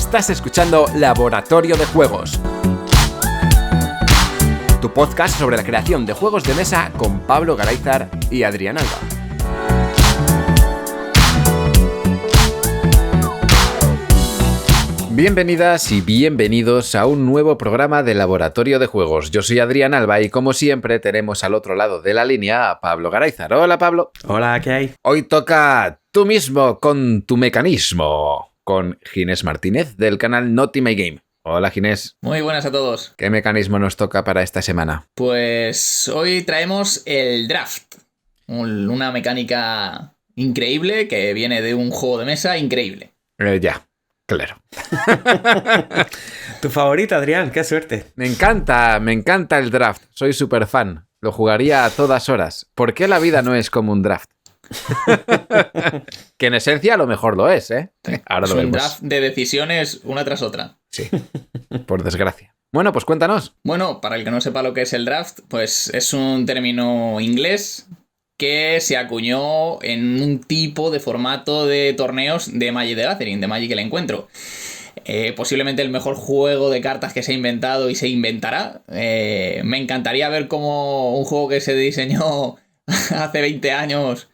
Estás escuchando Laboratorio de Juegos, tu podcast sobre la creación de juegos de mesa con Pablo Garayzar y Adrián Alba. Bienvenidas y bienvenidos a un nuevo programa de Laboratorio de Juegos. Yo soy Adrián Alba y como siempre tenemos al otro lado de la línea a Pablo Garayzar. Hola Pablo. Hola, ¿qué hay? Hoy toca tú mismo con tu mecanismo, con Ginés Martínez del canal Naughty My Game. Hola Ginés. Muy buenas a todos. ¿Qué mecanismo nos toca para esta semana? Pues hoy traemos el draft, una mecánica increíble que viene de un juego de mesa increíble. Ya, claro. Tu favorito, Adrián, qué suerte. Me encanta el draft. Soy súper fan. Lo jugaría a todas horas. ¿Por qué la vida no es como un draft? Que en esencia a lo mejor lo es, ¿eh? Ahora es lo un vemos. draft de decisiones una tras otra. Sí, por desgracia. Bueno, pues cuéntanos. Bueno, para el que no sepa lo que es el draft, pues es un término inglés que se acuñó en un tipo de formato de torneos de Magic the Gathering, de Magic el Encuentro. Posiblemente el mejor juego de cartas que se ha inventado y se inventará. Me encantaría ver cómo un juego que se diseñó hace 20 años,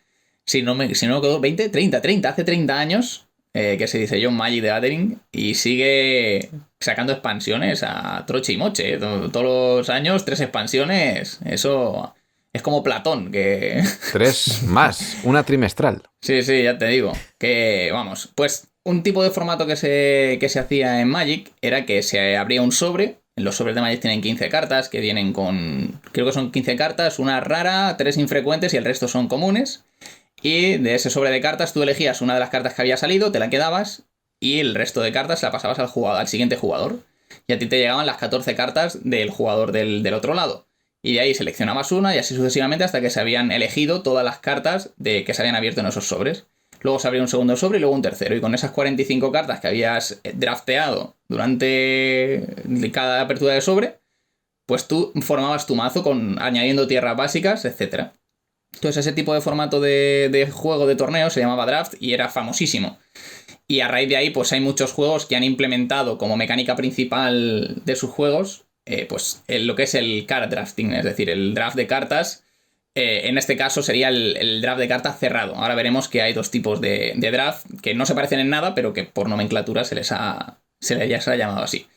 si no me quedo 20, 30, hace 30 años que se diseñó Magic the Gathering y sigue sacando expansiones a troche y moche. Todos los años 3 expansiones, eso es como Platón, que... 3 más, una trimestral. Sí, ya te digo. Que, vamos, pues un tipo de formato que se hacía en Magic era que se abría un sobre. Los sobres de Magic tienen 15 cartas, que vienen con... Creo que son 15 cartas, una rara, 3 infrecuentes y el resto son comunes. Y de ese sobre de cartas tú elegías una de las cartas que había salido, te la quedabas y el resto de cartas la pasabas al siguiente jugador. Y a ti te llegaban las 14 cartas del jugador del otro lado. Y de ahí seleccionabas una y así sucesivamente hasta que se habían elegido todas las cartas que se habían abierto en esos sobres. Luego se abría un segundo sobre y luego un tercero. Y con esas 45 cartas que habías drafteado durante cada apertura de sobre, pues tú formabas tu mazo añadiendo tierras básicas, etc. Entonces ese tipo de formato de juego de torneo se llamaba draft y era famosísimo. Y a raíz de ahí pues hay muchos juegos que han implementado como mecánica principal de sus juegos pues lo que es el card drafting, es decir, el draft de cartas. En este caso sería el draft de cartas cerrado. Ahora veremos que hay dos tipos de draft que no se parecen en nada, pero que por nomenclatura se les ha llamado así.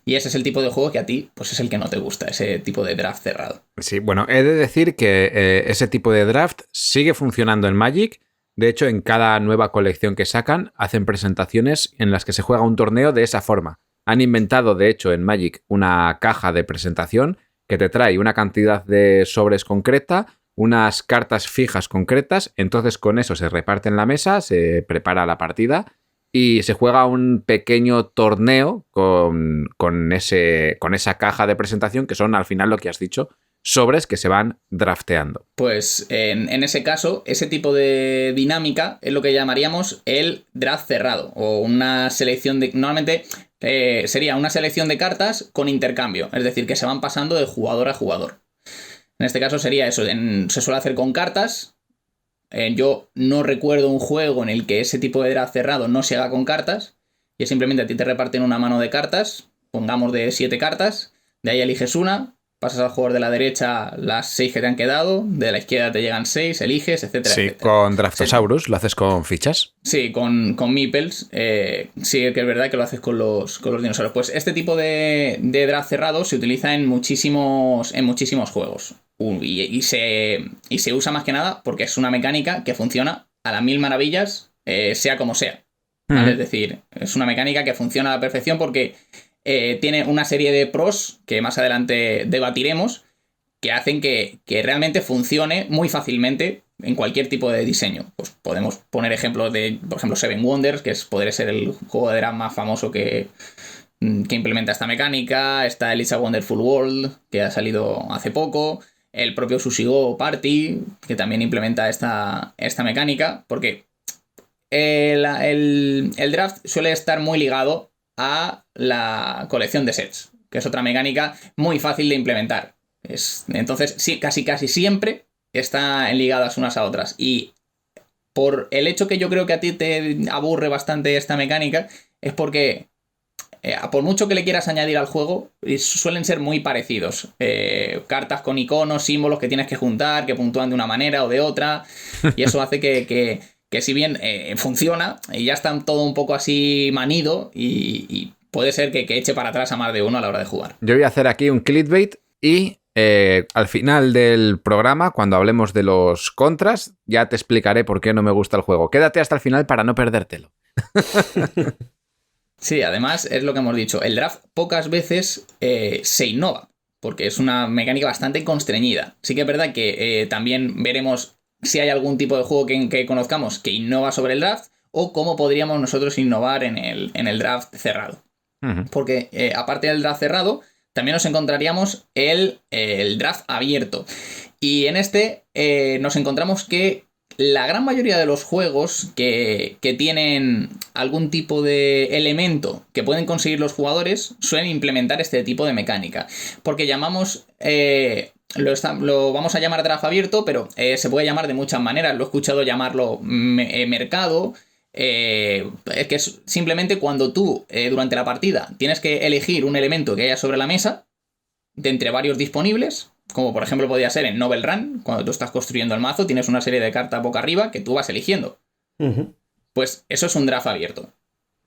Y ese es el tipo de juego que a ti pues es el que no te gusta, ese tipo de draft cerrado. Sí, bueno, he de decir que ese tipo de draft sigue funcionando en Magic. De hecho, en cada nueva colección que sacan, hacen presentaciones en las que se juega un torneo de esa forma. Han inventado, de hecho, en Magic una caja de presentación que te trae una cantidad de sobres concreta, unas cartas fijas concretas, entonces con eso se reparte en la mesa, se prepara la partida y se juega un pequeño torneo con esa caja de presentación que son, al final, lo que has dicho, sobres que se van drafteando. Pues en ese caso, ese tipo de dinámica es lo que llamaríamos el draft cerrado o una selección de... Normalmente sería una selección de cartas con intercambio, es decir, que se van pasando de jugador a jugador. En este caso sería eso, se suele hacer con cartas. Yo no recuerdo un juego en el que ese tipo de draft cerrado no se haga con cartas y es simplemente a ti te reparten una mano de cartas, pongamos de 7 cartas, de ahí eliges una, pasas al jugador de la derecha las 6 que te han quedado, de la izquierda te llegan 6, eliges, etcétera. Sí, etcétera. con Draftosaurus lo haces con fichas. Sí, con Meeples, sí que es verdad que lo haces con los dinosaurios. Pues este tipo de draft cerrado se utiliza en muchísimos juegos. Y se usa más que nada porque es una mecánica que funciona a las mil maravillas, sea como sea. ¿Vale? Es decir, es una mecánica que funciona a la perfección porque tiene una serie de pros que más adelante debatiremos que hacen que realmente funcione muy fácilmente en cualquier tipo de diseño. Pues podemos poner ejemplos de, por ejemplo, Seven Wonders, que podría ser el juego de draft más famoso que implementa esta mecánica. Está el It's a Wonderful World, que ha salido hace poco. El propio Sushi Go Party, que también implementa esta mecánica, porque el draft suele estar muy ligado a la colección de sets, que es otra mecánica muy fácil de implementar. Entonces, sí, casi siempre están ligadas unas a otras. Y por el hecho que yo creo que a ti te aburre bastante esta mecánica, es porque por mucho que le quieras añadir al juego, suelen ser muy parecidos. Cartas con iconos, símbolos que tienes que juntar, que puntúan de una manera o de otra, y eso hace que si bien funciona, y ya está todo un poco así manido, y puede ser que eche para atrás a más de uno a la hora de jugar. Yo voy a hacer aquí un clickbait y al final del programa, cuando hablemos de los contras, ya te explicaré por qué no me gusta el juego. Quédate hasta el final para no perdértelo. Sí, además es lo que hemos dicho, el draft pocas veces se innova, porque es una mecánica bastante constreñida. Sí que es verdad que también veremos si hay algún tipo de juego que conozcamos que innova sobre el draft o cómo podríamos nosotros innovar en el draft cerrado. Uh-huh. Porque aparte del draft cerrado, también nos encontraríamos el draft abierto. Y en este nos encontramos que la gran mayoría de los juegos que tienen algún tipo de elemento que pueden conseguir los jugadores suelen implementar este tipo de mecánica. Porque llamamos... lo vamos a llamar draft abierto, pero se puede llamar de muchas maneras. Lo he escuchado llamarlo mercado. Es que es simplemente cuando tú durante la partida tienes que elegir un elemento que haya sobre la mesa de entre varios disponibles, como por ejemplo podría ser en Novel Run, cuando tú estás construyendo el mazo tienes una serie de cartas boca arriba que tú vas eligiendo. Uh-huh. Pues eso es un draft abierto.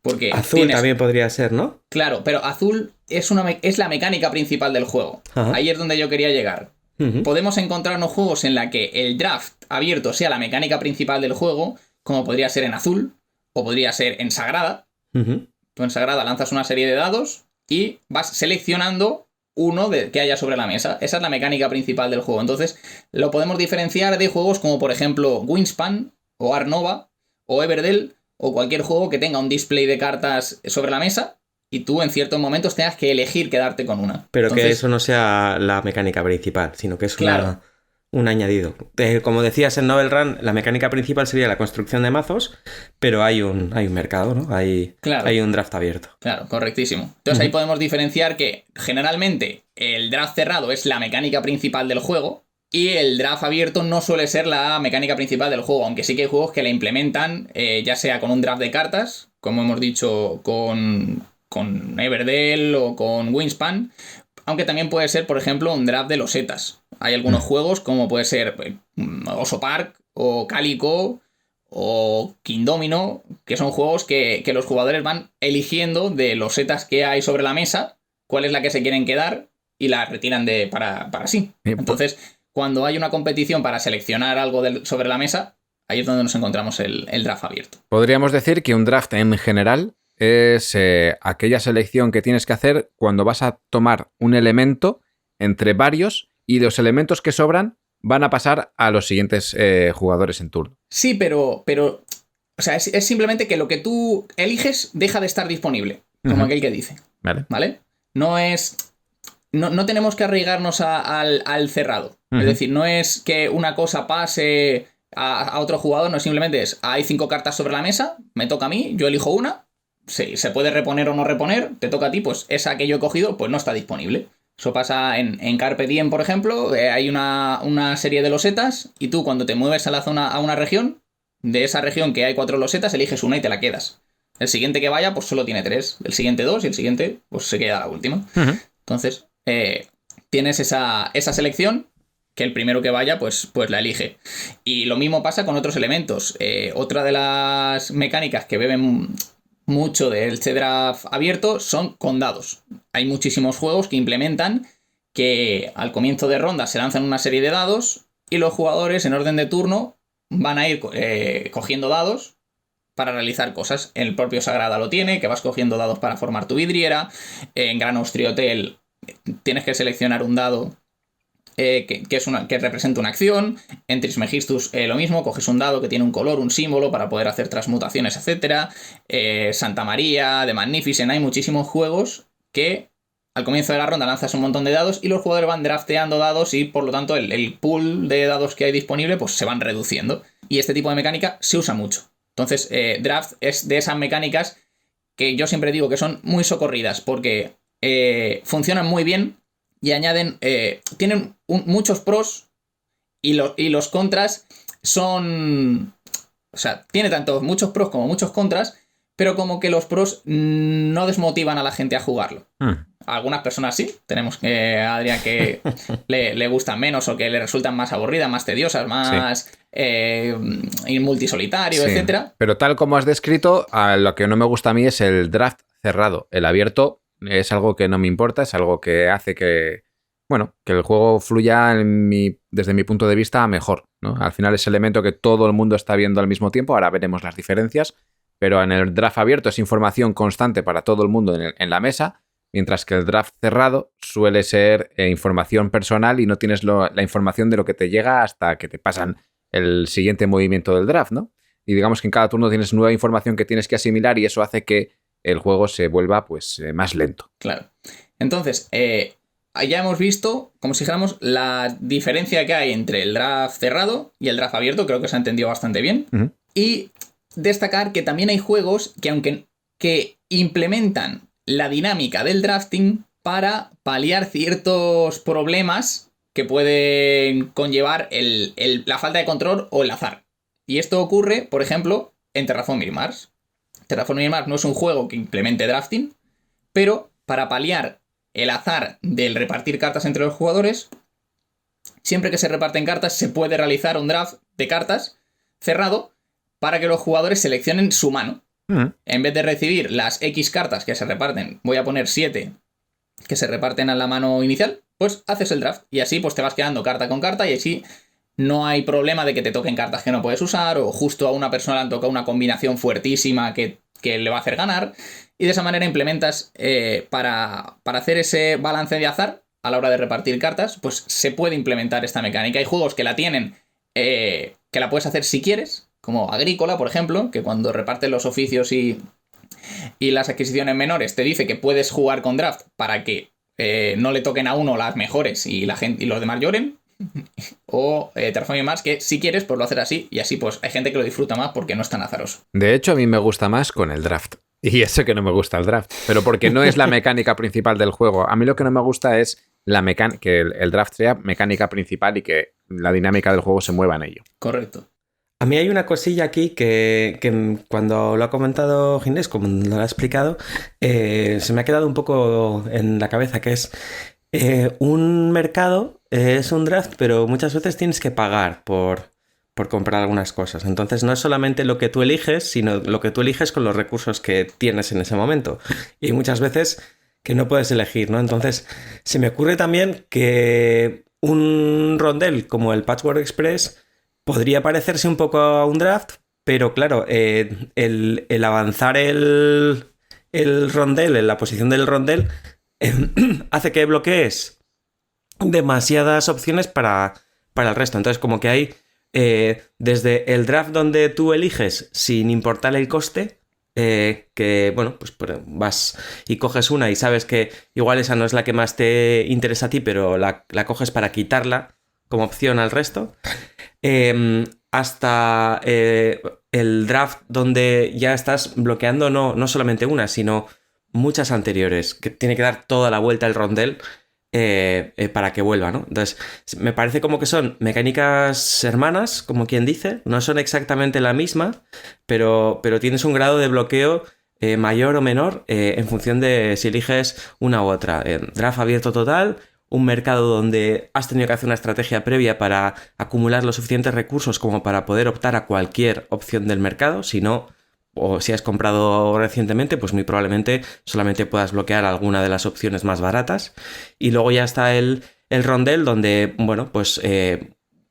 Porque azul también podría ser, ¿no? Claro, pero azul es la mecánica principal del juego. Uh-huh. Ahí es donde yo quería llegar. Uh-huh. Podemos encontrarnos juegos en la que el draft abierto sea la mecánica principal del juego, como podría ser en azul, o podría ser en Sagrada. Uh-huh. Tú en Sagrada lanzas una serie de dados y vas seleccionando uno que haya sobre la mesa. Esa es la mecánica principal del juego. Entonces, lo podemos diferenciar de juegos como, por ejemplo, Wingspan, o Art Nova, o Everdell, o cualquier juego que tenga un display de cartas sobre la mesa y tú en ciertos momentos tengas que elegir quedarte con una. Pero entonces, que eso no sea la mecánica principal, sino que es claro, un añadido. Como decías en Novel Run, la mecánica principal sería la construcción de mazos, pero hay un mercado, ¿no? Hay un draft abierto. Claro, correctísimo. Entonces ahí podemos diferenciar que generalmente el draft cerrado es la mecánica principal del juego y el draft abierto no suele ser la mecánica principal del juego, aunque sí que hay juegos que la implementan, ya sea con un draft de cartas, como hemos dicho con Everdell o con Wingspan, aunque también puede ser, por ejemplo, un draft de losetas. Hay algunos juegos como puede ser Oso Park o Calico o King Domino, que son juegos que los jugadores van eligiendo de losetas que hay sobre la mesa, cuál es la que se quieren quedar y la retiran para sí. Entonces, cuando hay una competición para seleccionar algo sobre la mesa, ahí es donde nos encontramos el draft abierto. Podríamos decir que un draft en general es aquella selección que tienes que hacer cuando vas a tomar un elemento entre varios y los elementos que sobran van a pasar a los siguientes jugadores en turno. Sí, pero o sea, es simplemente que lo que tú eliges deja de estar disponible, como aquel que dice. ¿Vale? No es... No tenemos que arraigarnos al cerrado. Es decir, no es que una cosa pase a otro jugador, no, simplemente es, hay 5 cartas sobre la mesa, me toca a mí, yo elijo una, sí, se puede reponer o no reponer, te toca a ti, pues esa que yo he cogido, pues no está disponible. Eso pasa en Carpe Diem, por ejemplo, hay una serie de losetas y tú cuando te mueves a la zona, a una región, de esa región que hay 4 losetas, eliges una y te la quedas. El siguiente que vaya, pues solo tiene 3, el siguiente 2 y el siguiente, pues se queda la última. Entonces, tienes esa selección que el primero que vaya, pues la elige. Y lo mismo pasa con otros elementos. Otra de las mecánicas que beben mucho del draft abierto son con dados. Hay muchísimos juegos que implementan que al comienzo de ronda se lanzan una serie de dados y los jugadores en orden de turno van a ir cogiendo dados para realizar cosas. El propio Sagrada lo tiene, que vas cogiendo dados para formar tu vidriera. En Gran Austria Hotel tienes que seleccionar un dado que representa una acción. En Trismegistus lo mismo, coges un dado que tiene un color, un símbolo para poder hacer transmutaciones, etc. Santa María, The Magnificent, hay muchísimos juegos que al comienzo de la ronda lanzas un montón de dados y los jugadores van drafteando dados y por lo tanto el pool de dados que hay disponible pues se van reduciendo. Y este tipo de mecánica se usa mucho. Entonces draft es de esas mecánicas que yo siempre digo que son muy socorridas porque funcionan muy bien y añaden, tienen muchos pros y los contras son, o sea, tiene tanto muchos pros como muchos contras, pero como que los pros no desmotivan a la gente a jugarlo. A algunas personas sí, tenemos que Adrián que le gustan menos o que le resultan más aburridas, más tediosas, más multisolitario, etcétera. Pero tal como has descrito, lo que no me gusta a mí es el draft cerrado. El abierto es algo que no me importa, es algo que hace que el juego fluya desde mi punto de vista mejor, ¿no? Al final ese elemento que todo el mundo está viendo al mismo tiempo, ahora veremos las diferencias, pero en el draft abierto es información constante para todo el mundo en la mesa, mientras que el draft cerrado suele ser información personal y no tienes la información de lo que te llega hasta que te pasan el siguiente movimiento del draft, ¿no? Y digamos que en cada turno tienes nueva información que tienes que asimilar y eso hace que el juego se vuelva más lento. Claro. Entonces, ya hemos visto, como si dijéramos, la diferencia que hay entre el draft cerrado y el draft abierto, creo que se ha entendido bastante bien. Uh-huh. Y destacar que también hay juegos que implementan la dinámica del drafting para paliar ciertos problemas que pueden conllevar la falta de control o el azar. Y esto ocurre, por ejemplo, en Terraforming Mars. Terraforming Mars no es un juego que implemente drafting, pero para paliar el azar del repartir cartas entre los jugadores, siempre que se reparten cartas se puede realizar un draft de cartas cerrado para que los jugadores seleccionen su mano. En vez de recibir las X cartas que se reparten, voy a poner 7 que se reparten a la mano inicial, pues haces el draft y así pues te vas quedando carta con carta y así no hay problema de que te toquen cartas que no puedes usar o justo a una persona le han tocado una combinación fuertísima que le va a hacer ganar y de esa manera implementas para hacer ese balance de azar a la hora de repartir cartas, pues se puede implementar esta mecánica. Hay juegos que la tienen, que la puedes hacer si quieres, como Agrícola, por ejemplo, que cuando reparten los oficios y las adquisiciones menores te dice que puedes jugar con draft para que no le toquen a uno las mejores y la gente y los demás lloren. O Terraforming Mars, que si quieres pues lo hacer así y así pues hay gente que lo disfruta más porque no es tan azaroso. De hecho a mí me gusta más con el draft y eso que no me gusta el draft, pero porque no es la mecánica principal del juego. A mí lo que no me gusta es que el draft sea mecánica principal y que la dinámica del juego se mueva en ello. Correcto. A mí hay una cosilla aquí que cuando lo ha comentado Ginés, como lo ha explicado, se me ha quedado un poco en la cabeza, que es un mercado, es un draft, pero muchas veces tienes que pagar por comprar algunas cosas. Entonces no es solamente lo que tú eliges, sino lo que tú eliges con los recursos que tienes en ese momento. Y muchas veces que no puedes elegir, ¿no? Entonces se me ocurre también que un rondel como el Patchwork Express podría parecerse un poco a un draft, pero claro, el avanzar el rondel, en la posición del rondel, hace que bloquees demasiadas opciones para el resto. Entonces, como que hay desde el draft donde tú eliges sin importar el coste, que bueno, pues vas y coges una y sabes que igual esa no es la que más te interesa a ti, pero la coges para quitarla como opción al resto. Hasta el draft donde ya estás bloqueando no solamente una, sino muchas anteriores, que tiene que dar toda la vuelta el rondel para que vuelva, ¿no? Entonces, me parece como que son mecánicas hermanas, como quien dice, no son exactamente la misma, pero tienes un grado de bloqueo mayor o menor en función de si eliges una u otra. Draft abierto total, un mercado donde has tenido que hacer una estrategia previa para acumular los suficientes recursos como para poder optar a cualquier opción del mercado, si no, o si has comprado recientemente, pues muy probablemente solamente puedas bloquear alguna de las opciones más baratas. Y luego ya está el rondel, donde, bueno, pues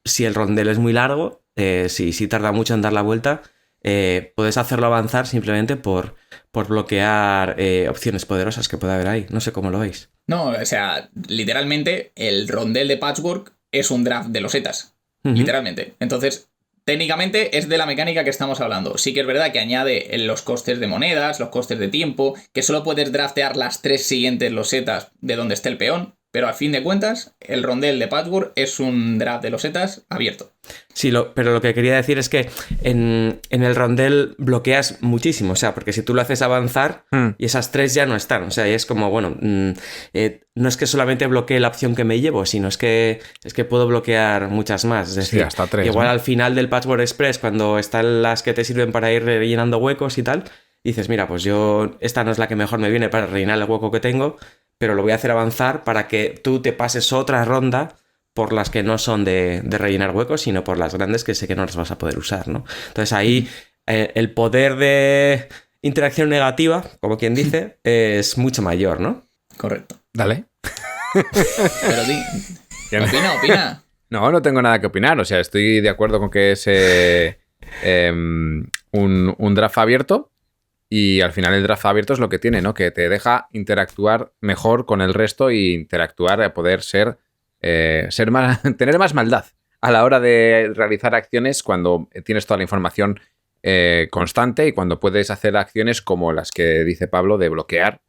si el rondel es muy largo, si tarda mucho en dar la vuelta, puedes hacerlo avanzar simplemente por bloquear opciones poderosas que pueda haber ahí. No sé cómo lo veis. No, o sea, literalmente el rondel de Patchwork es un draft de losetas. Uh-huh. Literalmente. Entonces, técnicamente es de la mecánica que estamos hablando. Sí que es verdad que añade los costes de monedas, los costes de tiempo, que solo puedes draftear las 3 siguientes losetas de donde esté el peón, pero al fin de cuentas, el rondel de Patchwork es un draft de losetas abierto. Sí, pero lo que quería decir es que en el rondel bloqueas muchísimo, o sea, porque si tú lo haces avanzar y esas 3 ya no están, o sea, y es como, bueno, no es que solamente bloquee la opción que me llevo, sino es que puedo bloquear muchas más, es decir, sí, hasta 3, igual, ¿no? Al final del Patchwork Express, cuando están las que te sirven para ir rellenando huecos y tal, y dices, mira, pues esta no es la que mejor me viene para rellenar el hueco que tengo, pero lo voy a hacer avanzar para que tú te pases otra ronda por las que no son de rellenar huecos, sino por las grandes que sé que no las vas a poder usar, ¿no? Entonces ahí el poder de interacción negativa, como quien dice, es mucho mayor, ¿no? Correcto. Dale. Pero opina. No tengo nada que opinar. O sea, estoy de acuerdo con que es un draft abierto. Y al final el draft abierto es lo que tiene, ¿no? Que te deja interactuar mejor con el resto y interactuar, poder ser más, tener más maldad a la hora de realizar acciones cuando tienes toda la información constante y cuando puedes hacer acciones como las que dice Pablo de bloquear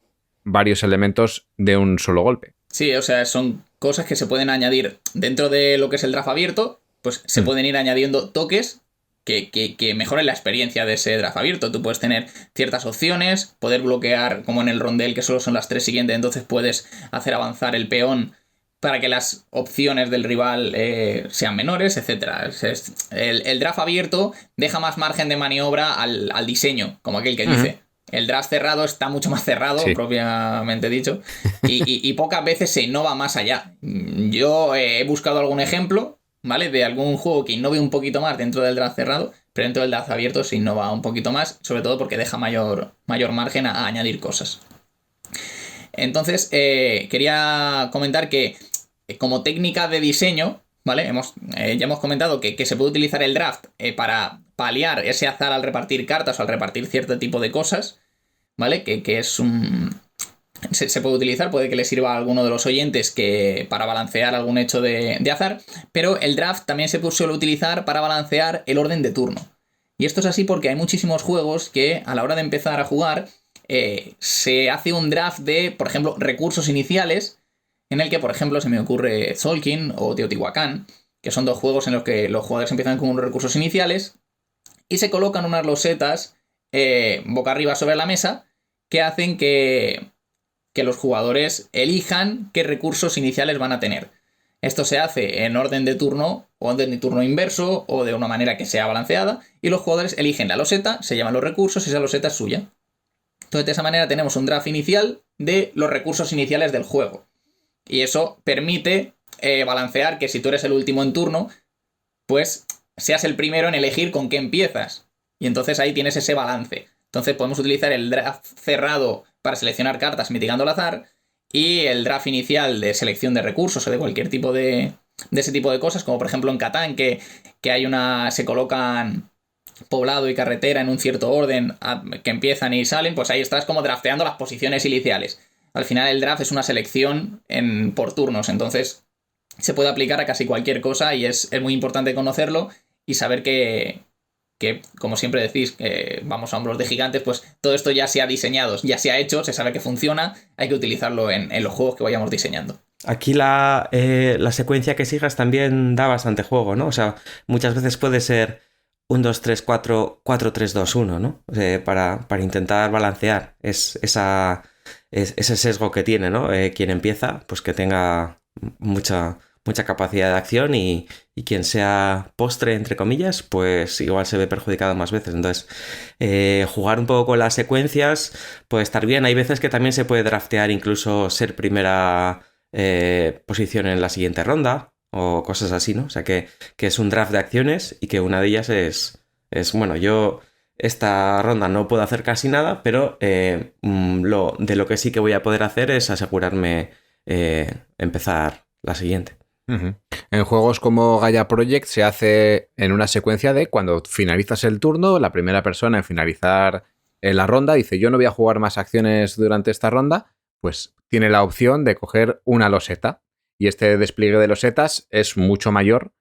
varios elementos de un solo golpe. Sí, o sea, son cosas que se pueden añadir dentro de lo que es el draft abierto, pues se pueden ir añadiendo toques que mejoren la experiencia de ese draft abierto. Tú puedes tener ciertas opciones, poder bloquear como en el rondel, que solo son las 3 siguientes, entonces puedes hacer avanzar el peón para que las opciones del rival sean menores, etc. El draft abierto deja más margen de maniobra al diseño, como aquel que dice. El draft cerrado está mucho más cerrado, sí, propiamente dicho, y pocas veces se innova más allá. Yo he buscado algún ejemplo, ¿vale? De algún juego que innove un poquito más dentro del draft cerrado, pero dentro del draft abierto se innova un poquito más, sobre todo porque deja mayor margen a añadir cosas. Entonces, quería comentar que como técnica de diseño, ¿vale? Ya hemos comentado que se puede utilizar el draft para paliar ese azar al repartir cartas o al repartir cierto tipo de cosas, ¿vale? Que es se puede utilizar, puede que le sirva a alguno de los oyentes para balancear algún hecho de azar, pero el draft también se suele utilizar para balancear el orden de turno. Y esto es así porque hay muchísimos juegos que a la hora de empezar a jugar se hace un draft de, por ejemplo, recursos iniciales, en el que, por ejemplo, se me ocurre Tzolk'in o Teotihuacán, que son 2 juegos en los que los jugadores empiezan con unos recursos iniciales y se colocan unas losetas boca arriba sobre la mesa que hacen que los jugadores elijan qué recursos iniciales van a tener. Esto se hace en orden de turno o orden de turno inverso o de una manera que sea balanceada y los jugadores eligen la loseta, se llaman los recursos y esa loseta es suya. Entonces de esa manera tenemos un draft inicial de los recursos iniciales del juego. Y eso permite balancear que si tú eres el último en turno, pues seas el primero en elegir con qué empiezas. Y entonces ahí tienes ese balance. Entonces podemos utilizar el draft cerrado para seleccionar cartas mitigando el azar y el draft inicial de selección de recursos o de cualquier tipo de ese tipo de cosas, como por ejemplo en Catán, que se colocan poblado y carretera en un cierto orden que empiezan y salen, pues ahí estás como drafteando las posiciones iniciales. Al final el draft es una selección por turnos, entonces se puede aplicar a casi cualquier cosa y es muy importante conocerlo y saber que como siempre decís, vamos a hombros de gigantes, pues todo esto ya se ha diseñado, ya se ha hecho, se sabe que funciona, hay que utilizarlo en los juegos que vayamos diseñando. Aquí la secuencia que sigas también da bastante juego, ¿no? O sea, muchas veces puede ser 1, 2, 3, 4, 4, 3, 2, 1, ¿no? Para intentar balancear ese sesgo que tiene, ¿no? Quien empieza, pues que tenga mucha capacidad de acción y quien sea postre, entre comillas, pues igual se ve perjudicado más veces. Entonces, jugar un poco con las secuencias puede estar bien. Hay veces que también se puede draftear incluso ser primera posición en la siguiente ronda o cosas así, ¿no? O sea, que es un draft de acciones y que una de ellas es bueno, yo esta ronda no puedo hacer casi nada, pero de lo que sí que voy a poder hacer es asegurarme empezar la siguiente. Uh-huh. En juegos como Gaia Project se hace en una secuencia de cuando finalizas el turno, la primera persona en finalizar la ronda dice yo no voy a jugar más acciones durante esta ronda, pues tiene la opción de coger una loseta y este despliegue de losetas es mucho mayor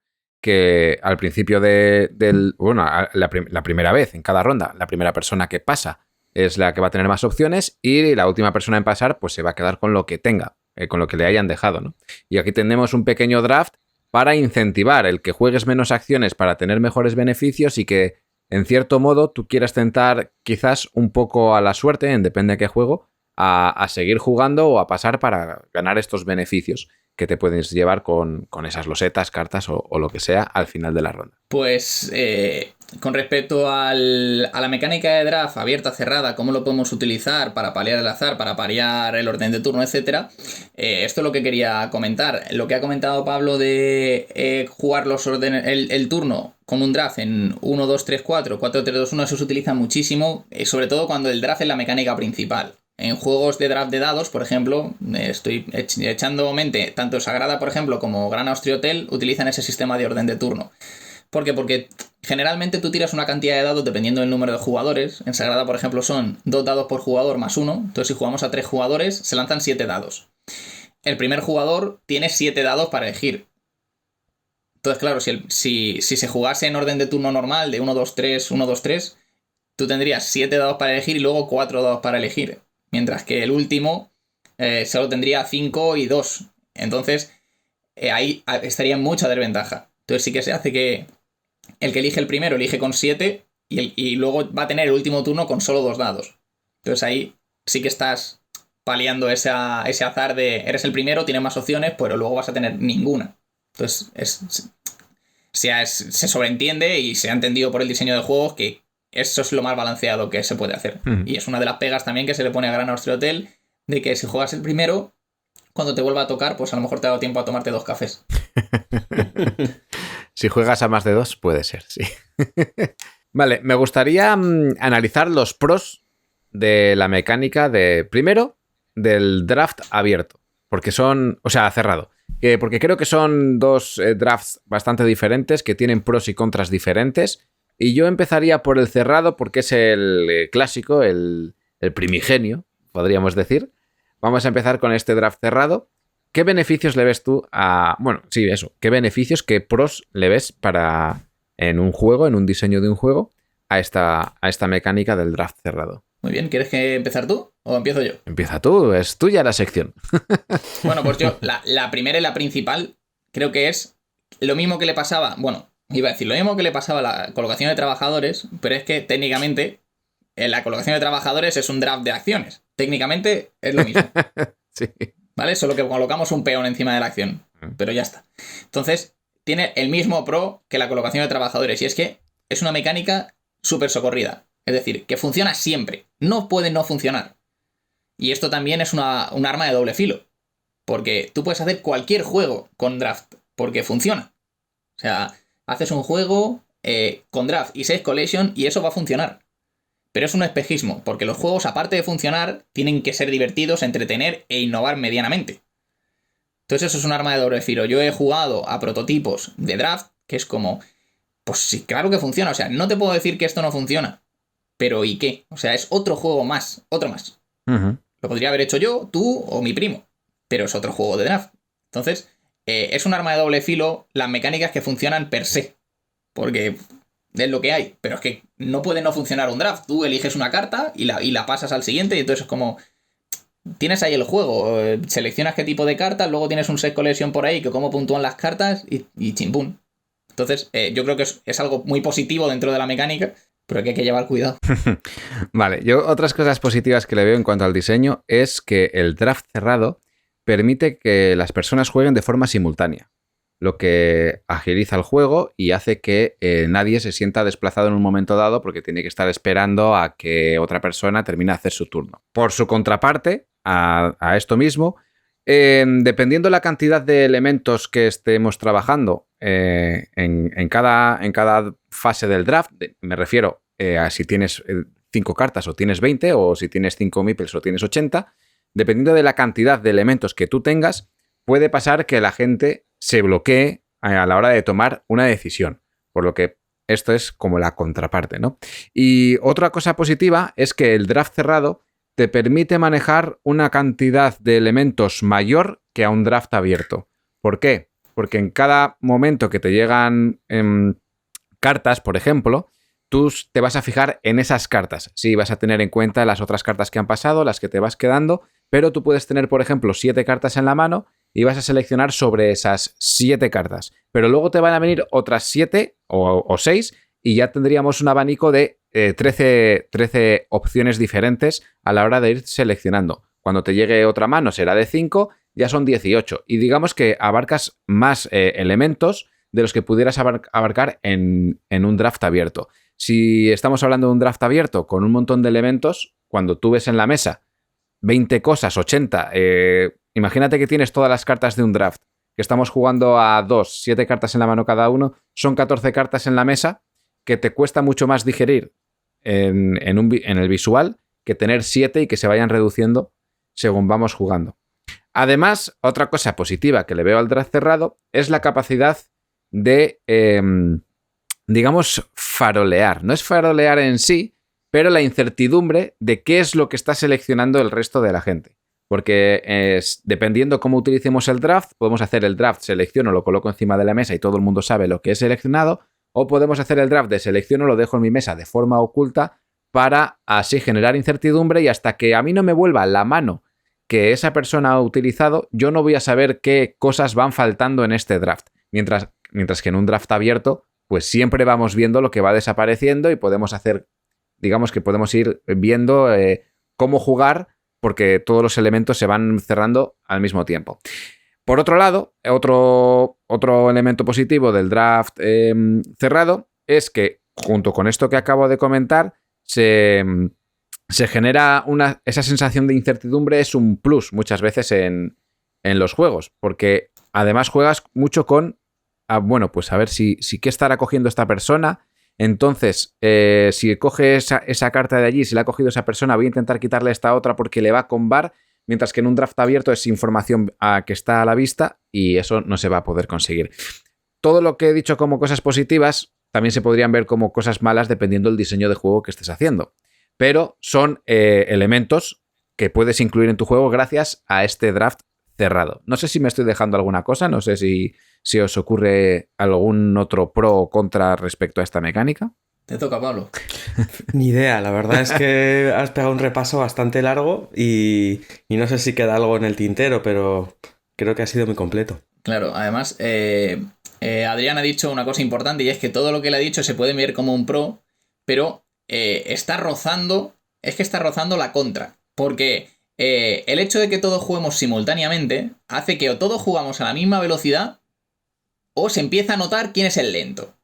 que al principio la primera vez en cada ronda, la primera persona que pasa es la que va a tener más opciones y la última persona en pasar pues se va a quedar con lo que tenga. Con lo que le hayan dejado, ¿no? Y aquí tenemos un pequeño draft para incentivar el que juegues menos acciones para tener mejores beneficios y que, en cierto modo, tú quieras tentar quizás un poco a la suerte, depende de qué juego, a seguir jugando o a pasar para ganar estos beneficios. que te puedes llevar con esas losetas, cartas o lo que sea al final de la ronda. Pues con respecto a la mecánica de draft abierta, cerrada, cómo lo podemos utilizar para paliar el azar, para paliar el orden de turno, etcétera, esto es lo que quería comentar. Lo que ha comentado Pablo de jugar el turno como un draft en 1, 2, 3, 4, 4, 3, 2, 1, eso se utiliza muchísimo, sobre todo cuando el draft es la mecánica principal. En juegos de draft de dados, por ejemplo, estoy echando mente, tanto Sagrada, por ejemplo, como Gran Austria Hotel utilizan ese sistema de orden de turno. ¿Por qué? Porque generalmente tú tiras una cantidad de dados dependiendo del número de jugadores. En Sagrada, por ejemplo, son 2 dados por jugador más 1. Entonces, si jugamos a 3 jugadores, se lanzan 7 dados. El primer jugador tiene 7 dados para elegir. Entonces, claro, si se jugase en orden de turno normal, de 1, 2, 3, 1, 2, 3, tú tendrías 7 dados para elegir y luego 4 dados para elegir. Mientras que el último solo tendría 5 y 2. Entonces, ahí estaría en mucha desventaja. Entonces sí que se hace que el que elige el primero elige con 7 y luego va a tener el último turno con solo 2 dados. Entonces ahí sí que estás paliando ese azar de eres el primero, tienes más opciones, pero luego vas a tener ninguna. Entonces se sobreentiende y se ha entendido por el diseño de juegos que eso es lo más balanceado que se puede hacer. Y es una de las pegas también que se le pone a Gran Austria Hotel, de que si juegas el primero, cuando te vuelva a tocar, pues a lo mejor te ha dado tiempo a tomarte 2 cafés. Si juegas a más de 2, puede ser, sí. Vale, me gustaría analizar los pros de la mecánica primero, del draft abierto. Porque cerrado. Porque creo que son 2 drafts bastante diferentes, que tienen pros y contras diferentes. Y yo empezaría por el cerrado porque es el clásico, el primigenio, podríamos decir. Vamos a empezar con este draft cerrado. ¿Qué beneficios le ves tú ¿Qué beneficios, qué pros le ves en un juego, en un diseño de un juego, a esta mecánica del draft cerrado? Muy bien, ¿quieres que empezar tú o empiezo yo? Empieza tú, es tuya la sección. Bueno, pues yo, la primera y la principal, creo que es lo mismo que le pasaba, iba a decir lo mismo que le pasaba a la colocación de trabajadores, pero es que técnicamente la colocación de trabajadores es un draft de acciones. Técnicamente es lo mismo. Sí. ¿Vale? Solo que colocamos un peón encima de la acción. Pero ya está. Entonces, tiene el mismo pro que la colocación de trabajadores. Y es que es una mecánica súper socorrida. Es decir, que funciona siempre. No puede no funcionar. Y esto también es un arma de doble filo. Porque tú puedes hacer cualquier juego con draft. Porque funciona. O sea, haces un juego con draft y 6 collection y eso va a funcionar. Pero es un espejismo, porque los juegos, aparte de funcionar, tienen que ser divertidos, entretener e innovar medianamente. Entonces eso es un arma de doble filo. Yo he jugado a prototipos de draft, que es como, pues sí, claro que funciona. O sea, no te puedo decir que esto no funciona. Pero ¿y qué? O sea, es otro juego más, otro más. Uh-huh. Lo podría haber hecho yo, tú o mi primo. Pero es otro juego de draft. Entonces, es un arma de doble filo las mecánicas que funcionan per se. Porque es lo que hay, pero es que no puede no funcionar un draft. Tú eliges una carta y la pasas al siguiente y entonces es como tienes ahí el juego, seleccionas qué tipo de cartas, luego tienes un set collection por ahí que cómo puntúan las cartas y chimpún. Entonces yo creo que es algo muy positivo dentro de la mecánica, pero que hay que llevar cuidado. Vale, yo otras cosas positivas que le veo en cuanto al diseño es que el draft cerrado permite que las personas jueguen de forma simultánea, lo que agiliza el juego y hace que nadie se sienta desplazado en un momento dado porque tiene que estar esperando a que otra persona termine de hacer su turno. Por su contraparte, a esto mismo, dependiendo la cantidad de elementos que estemos trabajando en cada fase del draft, me refiero a si tienes 5 cartas o tienes 20, o si tienes 5 meeples o tienes 80, dependiendo de la cantidad de elementos que tú tengas, puede pasar que la gente se bloquee a la hora de tomar una decisión. Por lo que esto es como la contraparte, ¿no? Y otra cosa positiva es que el draft cerrado te permite manejar una cantidad de elementos mayor que a un draft abierto. ¿Por qué? Porque en cada momento que te llegan cartas, por ejemplo, tú te vas a fijar en esas cartas. Sí, vas a tener en cuenta las otras cartas que han pasado, las que te vas quedando, pero tú puedes tener, por ejemplo, 7 cartas en la mano y vas a seleccionar sobre esas 7 cartas. Pero luego te van a venir otras 7 o 6 y ya tendríamos un abanico de 13 opciones diferentes a la hora de ir seleccionando. Cuando te llegue otra mano será de 5 ya son 18. Y digamos que abarcas más elementos de los que pudieras abarcar en un draft abierto. Si estamos hablando de un draft abierto con un montón de elementos, cuando tú ves en la mesa 20 cosas, 80, imagínate que tienes todas las cartas de un draft, que estamos jugando a 7 cartas en la mano cada uno, son 14 cartas en la mesa, que te cuesta mucho más digerir en el visual que tener 7 y que se vayan reduciendo según vamos jugando. Además, otra cosa positiva que le veo al draft cerrado es la capacidad de, digamos, farolear. No es farolear en sí, pero la incertidumbre de qué es lo que está seleccionando el resto de la gente. Porque dependiendo cómo utilicemos el draft, podemos hacer el draft, selecciono, lo coloco encima de la mesa y todo el mundo sabe lo que he seleccionado, o podemos hacer el draft de selecciono, lo dejo en mi mesa de forma oculta para así generar incertidumbre y hasta que a mí no me vuelva la mano que esa persona ha utilizado, yo no voy a saber qué cosas van faltando en este draft. Mientras que en un draft abierto, pues siempre vamos viendo lo que va desapareciendo y podemos hacer, digamos que podemos ir viendo cómo jugar porque todos los elementos se van cerrando al mismo tiempo. Por otro lado, otro elemento positivo del draft cerrado es que, junto con esto que acabo de comentar, se genera esa sensación de incertidumbre, es un plus muchas veces en los juegos, porque además juegas mucho con, bueno, pues a ver si qué estará cogiendo esta persona. Entonces, si coge esa carta de allí, si la ha cogido esa persona, voy a intentar quitarle esta otra porque le va a combar, mientras que en un draft abierto es información que está a la vista y eso no se va a poder conseguir. Todo lo que he dicho como cosas positivas también se podrían ver como cosas malas dependiendo del diseño de juego que estés haciendo. Pero son elementos que puedes incluir en tu juego gracias a este draft cerrado. No sé si me estoy dejando alguna cosa, no sé si os ocurre algún otro pro o contra respecto a esta mecánica. Te toca, Pablo. Ni idea, la verdad es que has pegado un repaso bastante largo y no sé si queda algo en el tintero, pero creo que ha sido muy completo. Claro, además, Adrián ha dicho una cosa importante y es que todo lo que le ha dicho se puede ver como un pro, pero está rozando la contra, porque el hecho de que todos juguemos simultáneamente hace que o todos jugamos a la misma velocidad o se empieza a notar quién es el lento,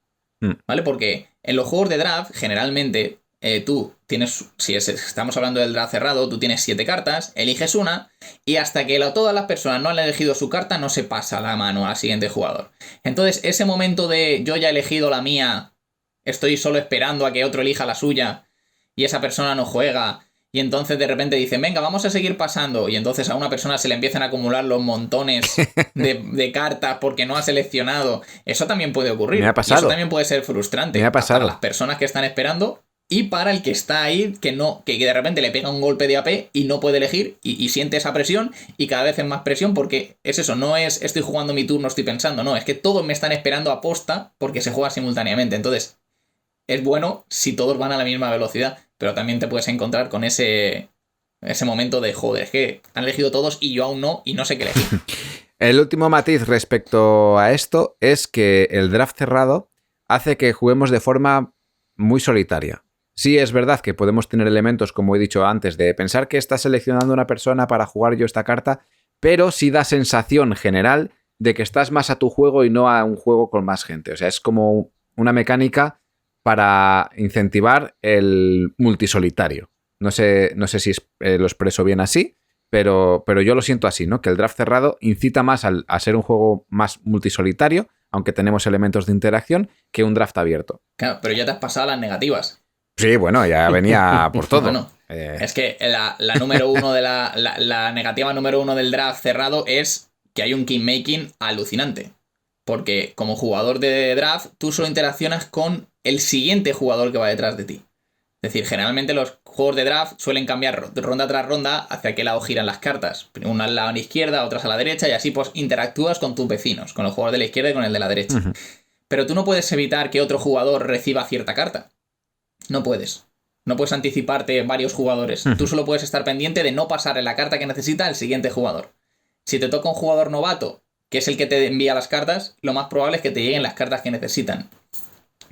¿vale? Porque en los juegos de draft, generalmente, tú tienes, estamos hablando del draft cerrado, tú tienes 7 cartas, eliges una y hasta que todas las personas no han elegido su carta no se pasa la mano al siguiente jugador. Entonces, ese momento de yo ya he elegido la mía, estoy solo esperando a que otro elija la suya y esa persona no juega y entonces de repente dicen, venga, vamos a seguir pasando y entonces a una persona se le empiezan a acumular los montones de cartas porque no ha seleccionado. Eso también puede ocurrir. Me ha pasado. Y eso también puede ser frustrante. Me ha pasado. Para las personas que están esperando y para el que está ahí que de repente le pega un golpe de AP y no puede elegir y siente esa presión y cada vez es más presión porque es eso, no es estoy jugando mi turno, estoy pensando, no, es que todos me están esperando a posta porque se juega simultáneamente. Entonces es bueno si todos van a la misma velocidad, pero también te puedes encontrar con ese momento de joder, es que han elegido todos y yo aún no, y no sé qué elegir. El último matiz respecto a esto es que el draft cerrado hace que juguemos de forma muy solitaria. Sí, es verdad que podemos tener elementos, como he dicho antes, de pensar que está seleccionando una persona para jugar yo esta carta, pero sí da sensación general de que estás más a tu juego y no a un juego con más gente. O sea, es como una mecánica para incentivar el multisolitario. No sé si lo expreso bien así, pero yo lo siento así, ¿no? Que el draft cerrado incita más a ser un juego más multisolitario, aunque tenemos elementos de interacción, que un draft abierto. Claro, pero ya te has pasado las negativas. Sí, bueno, ya venía por todo. Bueno, es que la número uno de la negativa número 1 del draft cerrado es que hay un kingmaking alucinante. Porque como jugador de draft, tú solo interaccionas con el siguiente jugador que va detrás de ti. Es decir, generalmente los juegos de draft suelen cambiar ronda tras ronda hacia qué lado giran las cartas. Una al lado a la izquierda, otras a la derecha, y así pues interactúas con tus vecinos, con los jugadores de la izquierda y con el de la derecha. Uh-huh. Pero tú no puedes evitar que otro jugador reciba cierta carta. No puedes. No puedes anticiparte varios jugadores. Uh-huh. Tú solo puedes estar pendiente de no pasarle la carta que necesita al siguiente jugador. Si te toca un jugador novato, que es el que te envía las cartas, lo más probable es que te lleguen las cartas que necesitan.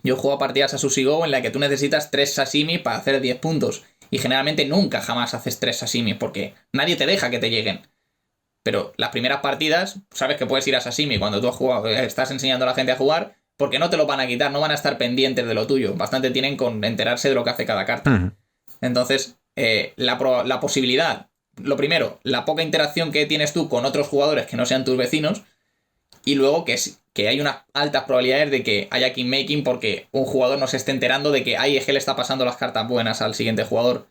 Yo juego partidas a Sushi Go en la que tú necesitas 3 sashimi para hacer 10 puntos. Y generalmente nunca jamás haces 3 sashimi porque nadie te deja que te lleguen. pero las primeras partidas, sabes que puedes ir a Sashimi cuando tú has jugado, estás enseñando a la gente a jugar, porque no te lo van a quitar, no van a estar pendientes de lo tuyo. Bastante tienen con enterarse de lo que hace cada carta. Entonces, la posibilidad, lo primero, la poca interacción que tienes tú con otros jugadores que no sean tus vecinos, y luego que hay unas altas probabilidades de que haya kingmaking porque un jugador no se esté enterando de que es que le está pasando las cartas buenas al siguiente jugador.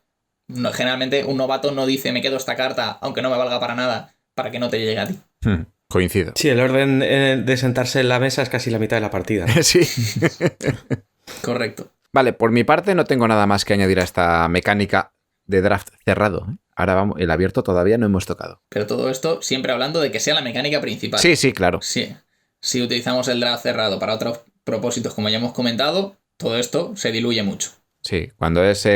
No, generalmente un novato no dice me quedo esta carta, aunque no me valga para nada, para que no te llegue a ti. Coincido. Sí, el orden de sentarse en la mesa es casi la mitad de la partida. Sí. Correcto. Vale, por mi parte no tengo nada más que añadir a esta mecánica de draft cerrado. Ahora vamos, el abierto todavía no hemos tocado. Pero todo esto siempre hablando de que sea la mecánica principal. Sí, claro. Sí. Si utilizamos el draft cerrado para otros propósitos, como ya hemos comentado, todo esto se diluye mucho. Sí, cuando es...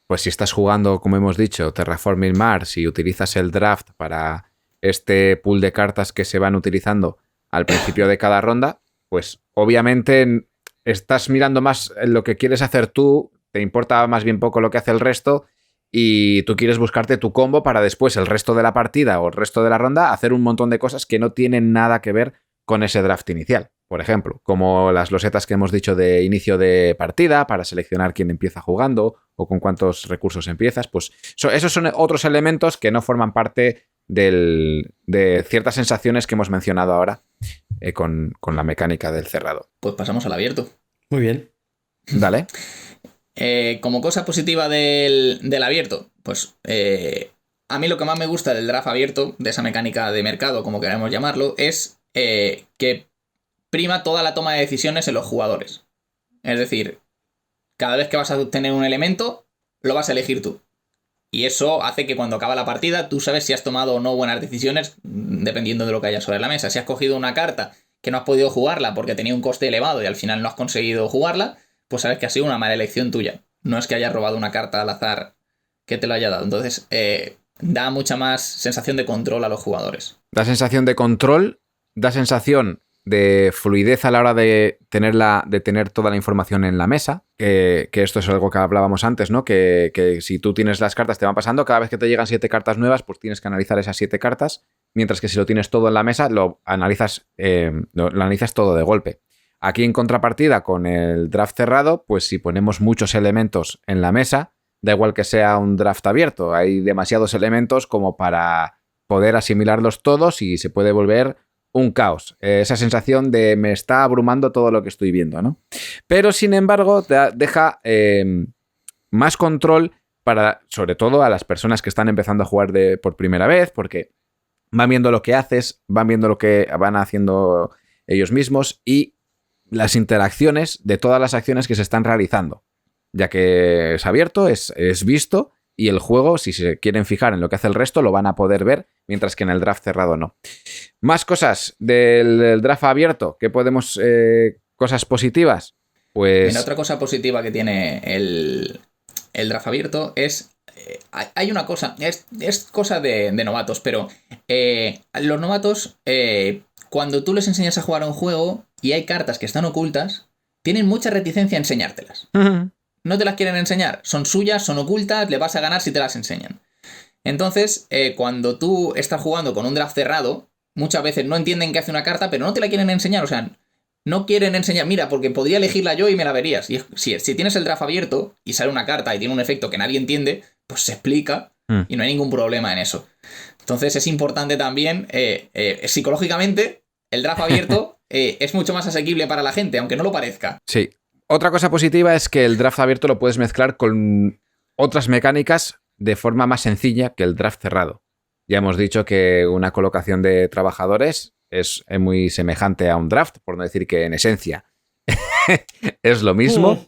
pues si estás jugando, como hemos dicho, Terraforming Mars y utilizas el draft para este pool de cartas que se van utilizando al principio de cada ronda, pues obviamente estás mirando más lo que quieres hacer tú, te importa más bien poco lo que hace el resto y tú quieres buscarte tu combo para después el resto de la partida o el resto de la ronda hacer un montón de cosas que no tienen nada que ver con ese draft inicial. Por ejemplo, como las losetas que hemos dicho de inicio de partida para seleccionar quién empieza jugando o con cuántos recursos empiezas, pues esos son otros elementos que no forman parte de ciertas sensaciones que hemos mencionado ahora con la mecánica del cerrado. Pues pasamos al abierto. Muy bien. Dale. Como cosa positiva del abierto, pues a mí lo que más me gusta del draft abierto, de esa mecánica de mercado, como queramos llamarlo, es que prima toda la toma de decisiones en los jugadores. Es decir, cada vez que vas a obtener un elemento, lo vas a elegir tú. Y eso hace que cuando acaba la partida, tú sabes si has tomado o no buenas decisiones, dependiendo de lo que haya sobre la mesa. Si has cogido una carta que no has podido jugarla porque tenía un coste elevado y al final no has conseguido jugarla, pues sabes que ha sido una mala elección tuya. No es que hayas robado una carta al azar que te lo haya dado. Entonces, da mucha más sensación de control a los jugadores. Da sensación de control, da sensación de fluidez a la hora de tener toda la información en la mesa, que esto es algo que hablábamos antes, ¿no? Que si tú tienes las cartas te van pasando, cada vez que te llegan 7 cartas nuevas, pues tienes que analizar esas 7 cartas, mientras que si lo tienes todo en la mesa, lo analizas todo de golpe. Aquí en contrapartida con el draft cerrado, pues si ponemos muchos elementos en la mesa, da igual que sea un draft abierto, hay demasiados elementos como para poder asimilarlos todos y se puede volver un caos, esa sensación de me está abrumando todo lo que estoy viendo, ¿no? Pero, sin embargo, deja más control para, sobre todo, a las personas que están empezando a jugar por primera vez, porque van viendo lo que haces, van viendo lo que van haciendo ellos mismos y las interacciones de todas las acciones que se están realizando, ya que es abierto, es visto y el juego, si se quieren fijar en lo que hace el resto, lo van a poder ver, mientras que en el draft cerrado no. Más cosas del draft abierto, ¿qué podemos... cosas positivas? Pues... Mira, otra cosa positiva que tiene el draft abierto es... hay una cosa, es cosa de novatos, pero los novatos, cuando tú les enseñas a jugar a un juego y hay cartas que están ocultas, tienen mucha reticencia a enseñártelas. Uh-huh. No te las quieren enseñar, son suyas, son ocultas, le vas a ganar si te las enseñan. Entonces, cuando tú estás jugando con un draft cerrado, muchas veces no entienden qué hace una carta, pero no te la quieren enseñar, o sea, no quieren enseñar, mira, porque podría elegirla yo y me la verías. Y si tienes el draft abierto y sale una carta y tiene un efecto que nadie entiende, pues se explica y no hay ningún problema en eso. Entonces es importante también, psicológicamente, el draft abierto es mucho más asequible para la gente, aunque no lo parezca. Sí. Otra cosa positiva es que el draft abierto lo puedes mezclar con otras mecánicas de forma más sencilla que el draft cerrado. Ya hemos dicho que una colocación de trabajadores es muy semejante a un draft, por no decir que en esencia es lo mismo.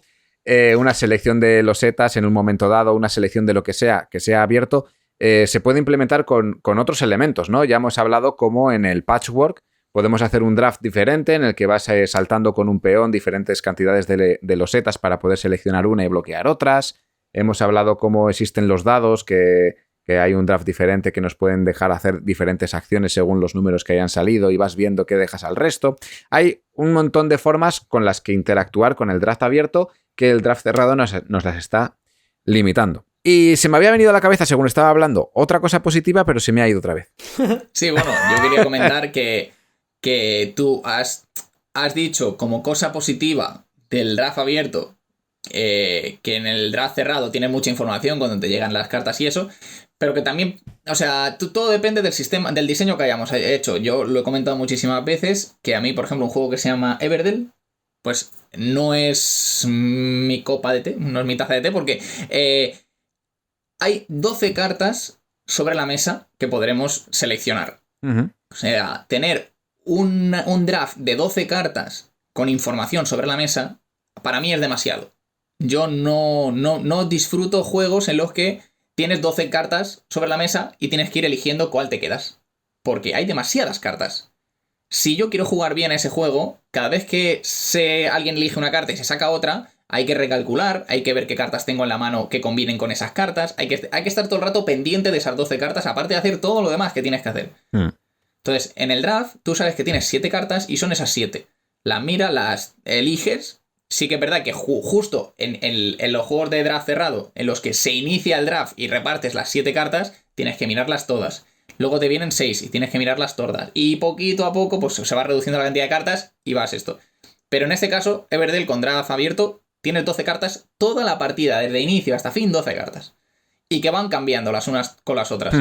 Una selección de losetas en un momento dado, una selección de lo que sea abierto, se puede implementar con otros elementos, ¿no? Ya hemos hablado como en el patchwork podemos hacer un draft diferente en el que vas saltando con un peón diferentes cantidades de losetas para poder seleccionar una y bloquear otras. Hemos hablado cómo existen los dados, que hay un draft diferente que nos pueden dejar hacer diferentes acciones según los números que hayan salido y vas viendo qué dejas al resto. Hay un montón de formas con las que interactuar con el draft abierto que el draft cerrado nos las está limitando. Y se me había venido a la cabeza, según estaba hablando, otra cosa positiva, pero se me ha ido otra vez. Sí, bueno, yo quería comentar que tú has dicho como cosa positiva del draft abierto, que en el draft cerrado tiene mucha información cuando te llegan las cartas y eso, pero que también, o sea, todo depende del sistema, del diseño que hayamos hecho. Yo lo he comentado muchísimas veces, que a mí, por ejemplo, un juego que se llama Everdell, pues no es mi copa de té, no es mi taza de té, porque hay 12 cartas sobre la mesa que podremos seleccionar. Uh-huh. O sea, tener un draft de 12 cartas con información sobre la mesa, para mí es demasiado. Yo no disfruto juegos en los que tienes 12 cartas sobre la mesa y tienes que ir eligiendo cuál te quedas. Porque hay demasiadas cartas. Si yo quiero jugar bien a ese juego, cada vez que alguien elige una carta y se saca otra, hay que recalcular, hay que ver qué cartas tengo en la mano que combinen con esas cartas, hay que estar todo el rato pendiente de esas 12 cartas, aparte de hacer todo lo demás que tienes que hacer. Entonces, en el draft, tú sabes que tienes 7 cartas y son esas 7. Las miras, las eliges. Sí que es verdad que justo en los juegos de draft cerrado, en los que se inicia el draft y repartes las 7 cartas, tienes que mirarlas todas. Luego te vienen 6 y tienes que mirarlas todas. Y poquito a poco, pues se va reduciendo la cantidad de cartas y vas esto. Pero en este caso, Everdell con draft abierto, tienes 12 cartas, toda la partida, desde inicio hasta fin, 12 cartas. Y que van cambiando las unas con las otras.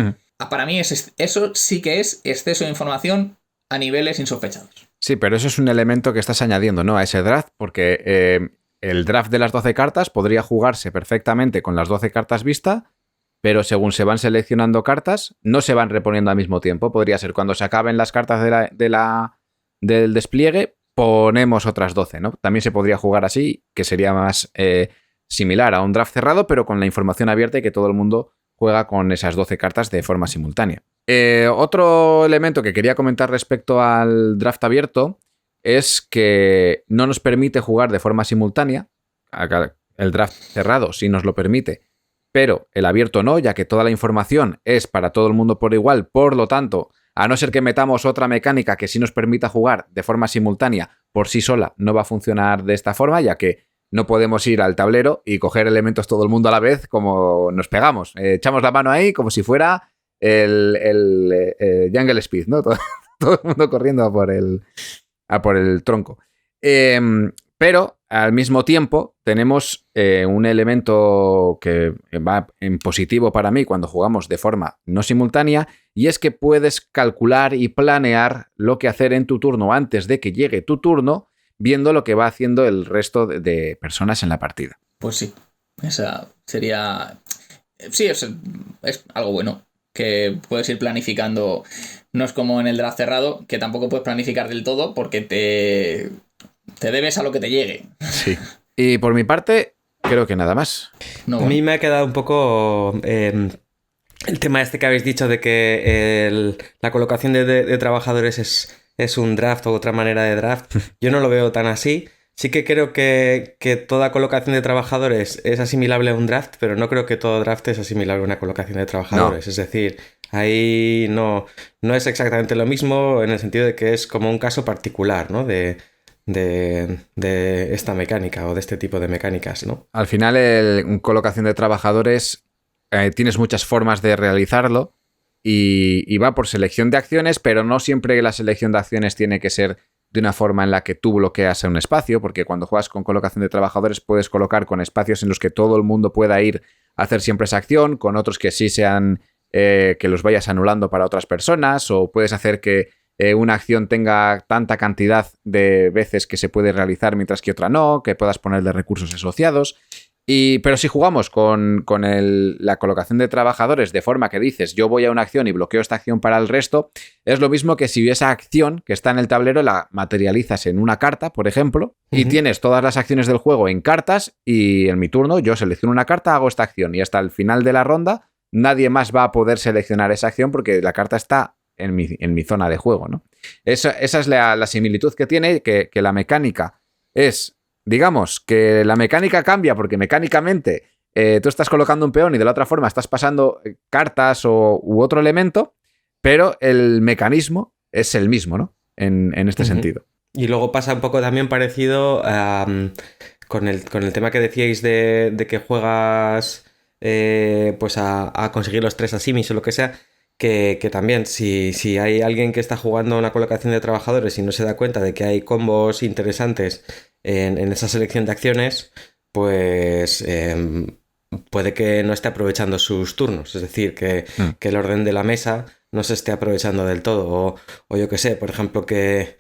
Para mí eso sí que es exceso de información a niveles insospechados. Sí, pero eso es un elemento que estás añadiendo, ¿no?, a ese draft, porque el draft de las 12 cartas podría jugarse perfectamente con las 12 cartas vistas, pero según se van seleccionando cartas, no se van reponiendo al mismo tiempo. Podría ser cuando se acaben las cartas del despliegue, ponemos otras 12, ¿no? También se podría jugar así, que sería más similar a un draft cerrado, pero con la información abierta y que todo el mundo juega con esas 12 cartas de forma simultánea. Otro elemento que quería comentar respecto al draft abierto es que no nos permite jugar de forma simultánea. El draft cerrado sí nos lo permite, pero el abierto no, ya que toda la información es para todo el mundo por igual. Por lo tanto, a no ser que metamos otra mecánica que sí nos permita jugar de forma simultánea por sí sola, no va a funcionar de esta forma, ya que no podemos ir al tablero y coger elementos todo el mundo a la vez como nos pegamos. Echamos la mano ahí como si fuera el Jungle Speed, ¿no? Todo el mundo corriendo a por el tronco. Pero al mismo tiempo tenemos un elemento que va en positivo para mí cuando jugamos de forma no simultánea, y es que puedes calcular y planear lo que hacer en tu turno antes de que llegue tu turno, viendo lo que va haciendo el resto de personas en la partida. Pues sí, esa sería... Sí, es algo bueno, que puedes ir planificando. No es como en el draft cerrado, que tampoco puedes planificar del todo porque te debes a lo que te llegue. Sí. Y por mi parte, creo que nada más. No, bueno. A mí me ha quedado un poco el tema este que habéis dicho de que la colocación de trabajadores es un draft o otra manera de draft. Yo no lo veo tan así. Sí que creo que toda colocación de trabajadores es asimilable a un draft, pero no creo que todo draft es asimilable a una colocación de trabajadores. No. Es decir, ahí no es exactamente lo mismo en el sentido de que es como un caso particular, ¿no? de esta mecánica o de este tipo de mecánicas, ¿no? Al final, en colocación de trabajadores tienes muchas formas de realizarlo y va por selección de acciones, pero no siempre la selección de acciones tiene que ser de una forma en la que tú bloqueas un espacio, porque cuando juegas con colocación de trabajadores puedes colocar con espacios en los que todo el mundo pueda ir a hacer siempre esa acción, con otros que sí sean que los vayas anulando para otras personas, o puedes hacer que una acción tenga tanta cantidad de veces que se puede realizar mientras que otra no, que puedas ponerle recursos asociados. Pero si jugamos con la colocación de trabajadores de forma que dices yo voy a una acción y bloqueo esta acción para el resto, es lo mismo que si esa acción que está en el tablero la materializas en una carta, por ejemplo, y tienes todas las acciones del juego en cartas, y en mi turno yo selecciono una carta, hago esta acción, y hasta el final de la ronda nadie más va a poder seleccionar esa acción porque la carta está en mi zona de juego, ¿no? Esa es la similitud que tiene, que la mecánica es... Digamos que la mecánica cambia porque mecánicamente tú estás colocando un peón y de la otra forma estás pasando cartas u otro elemento, pero el mecanismo es el mismo, ¿no? En este sentido. Y luego pasa un poco también parecido con el tema que decíais de que juegas pues a conseguir los 3 asimis o lo que sea, que también si hay alguien que está jugando una colocación de trabajadores y no se da cuenta de que hay combos interesantes en esa selección de acciones, pues puede que no esté aprovechando sus turnos, es decir, que el orden de la mesa no se esté aprovechando del todo, o yo que sé, por ejemplo, que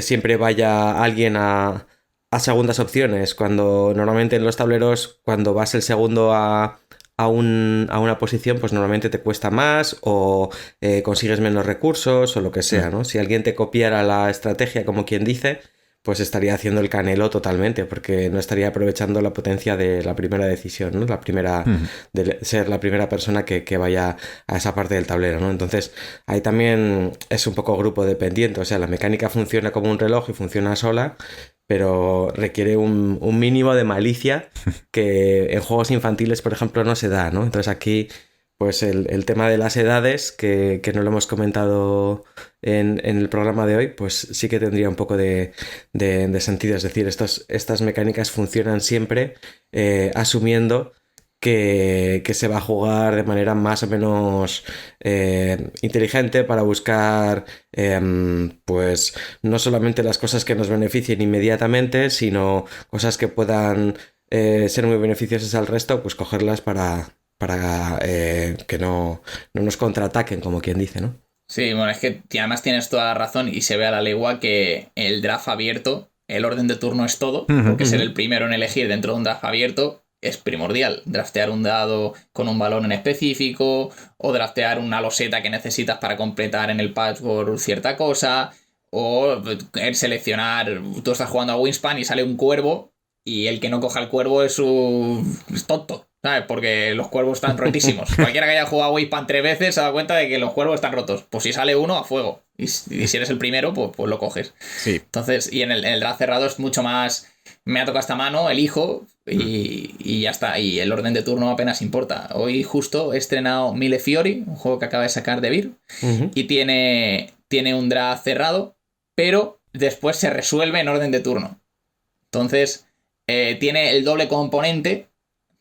siempre vaya alguien a segundas opciones, cuando normalmente en los tableros, cuando vas el segundo a una posición, pues normalmente te cuesta más o consigues menos recursos o lo que sea, ¿no? Si alguien te copiara la estrategia, como quien dice, pues estaría haciendo el canelo totalmente, porque no estaría aprovechando la potencia de la primera decisión, ¿no? De ser la primera persona que vaya a esa parte del tablero, ¿no? Entonces, ahí también es un poco grupo dependiente, o sea, la mecánica funciona como un reloj y funciona sola, pero requiere un mínimo de malicia que en juegos infantiles, por ejemplo, no se da, ¿no? Entonces aquí, pues el tema de las edades, que no lo hemos comentado en el programa de hoy, pues sí que tendría un poco de sentido. Es decir, estas mecánicas funcionan siempre asumiendo que se va a jugar de manera más o menos inteligente para buscar pues no solamente las cosas que nos beneficien inmediatamente, sino cosas que puedan ser muy beneficiosas al resto, pues cogerlas para que no nos contraataquen, como quien dice, ¿no? Sí, bueno, es que además tienes toda la razón y se ve a la legua que el draft abierto, el orden de turno es todo, porque ser el primero en elegir dentro de un draft abierto es primordial. Draftear un dado con un valor en específico, o draftear una loseta que necesitas para completar en el patchwork cierta cosa, o el seleccionar, tú estás jugando a Wingspan y sale un cuervo, y el que no coja el cuervo es tonto, ¿sabes? Porque los cuervos están rotísimos. Cualquiera que haya jugado Wingspan 3 veces se da cuenta de que los cuervos están rotos. Pues si sale uno, a fuego. Y si eres el primero, pues lo coges. Sí. Entonces, y en el draft cerrado es mucho más... Me ha tocado esta mano, elijo y ya está. Y el orden de turno apenas importa. Hoy justo he estrenado Mille Fiori, un juego que acaba de sacar de Vir, y tiene un draft cerrado, pero después se resuelve en orden de turno. Entonces, tiene el doble componente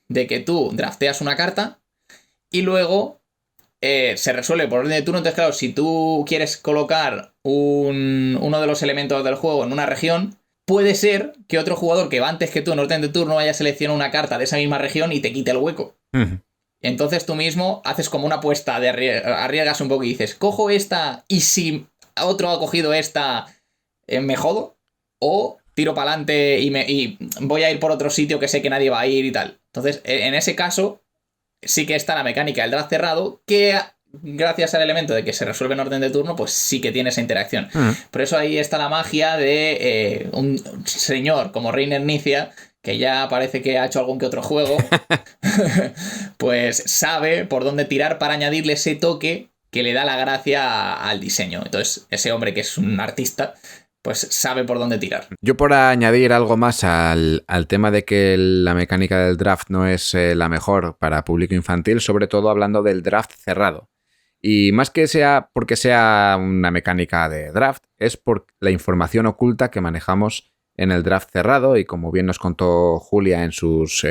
de que tú drafteas una carta y luego se resuelve por orden de turno. Entonces, claro, si tú quieres colocar uno de los elementos del juego en una región, puede ser que otro jugador que va antes que tú en orden de turno haya seleccionado una carta de esa misma región y te quite el hueco. Entonces tú mismo haces como una apuesta de arriesgas un poco y dices, cojo esta y si otro ha cogido esta, me jodo, o tiro para adelante y voy a ir por otro sitio que sé que nadie va a ir y tal. Entonces, en ese caso, sí que está la mecánica del draft cerrado, que gracias al elemento de que se resuelve en orden de turno, pues sí que tiene esa interacción. Por eso ahí está la magia de un señor como Reiner Knizia, que ya parece que ha hecho algún que otro juego, pues sabe por dónde tirar para añadirle ese toque que le da la gracia al diseño. Entonces, ese hombre que es un artista, pues sabe por dónde tirar. Yo, por añadir algo más al tema de que la mecánica del draft no es la mejor para público infantil, sobre todo hablando del draft cerrado. Y más que sea porque sea una mecánica de draft, es por la información oculta que manejamos en el draft cerrado, y como bien nos contó Julia en sus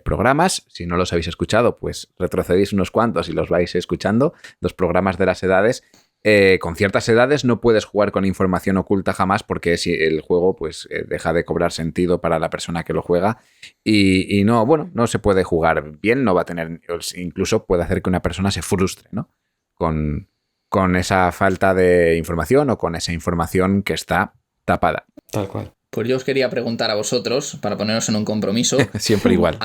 programas, si no los habéis escuchado, pues retrocedéis unos cuantos y los vais escuchando, los programas de las edades. Con ciertas edades no puedes jugar con información oculta jamás, porque si el juego pues deja de cobrar sentido para la persona que lo juega y no, bueno, no se puede jugar bien, no va a tener, incluso puede hacer que una persona se frustre, ¿no? Con esa falta de información o con esa información que está tapada. Tal cual. Pues yo os quería preguntar a vosotros, para poneros en un compromiso. Siempre igual.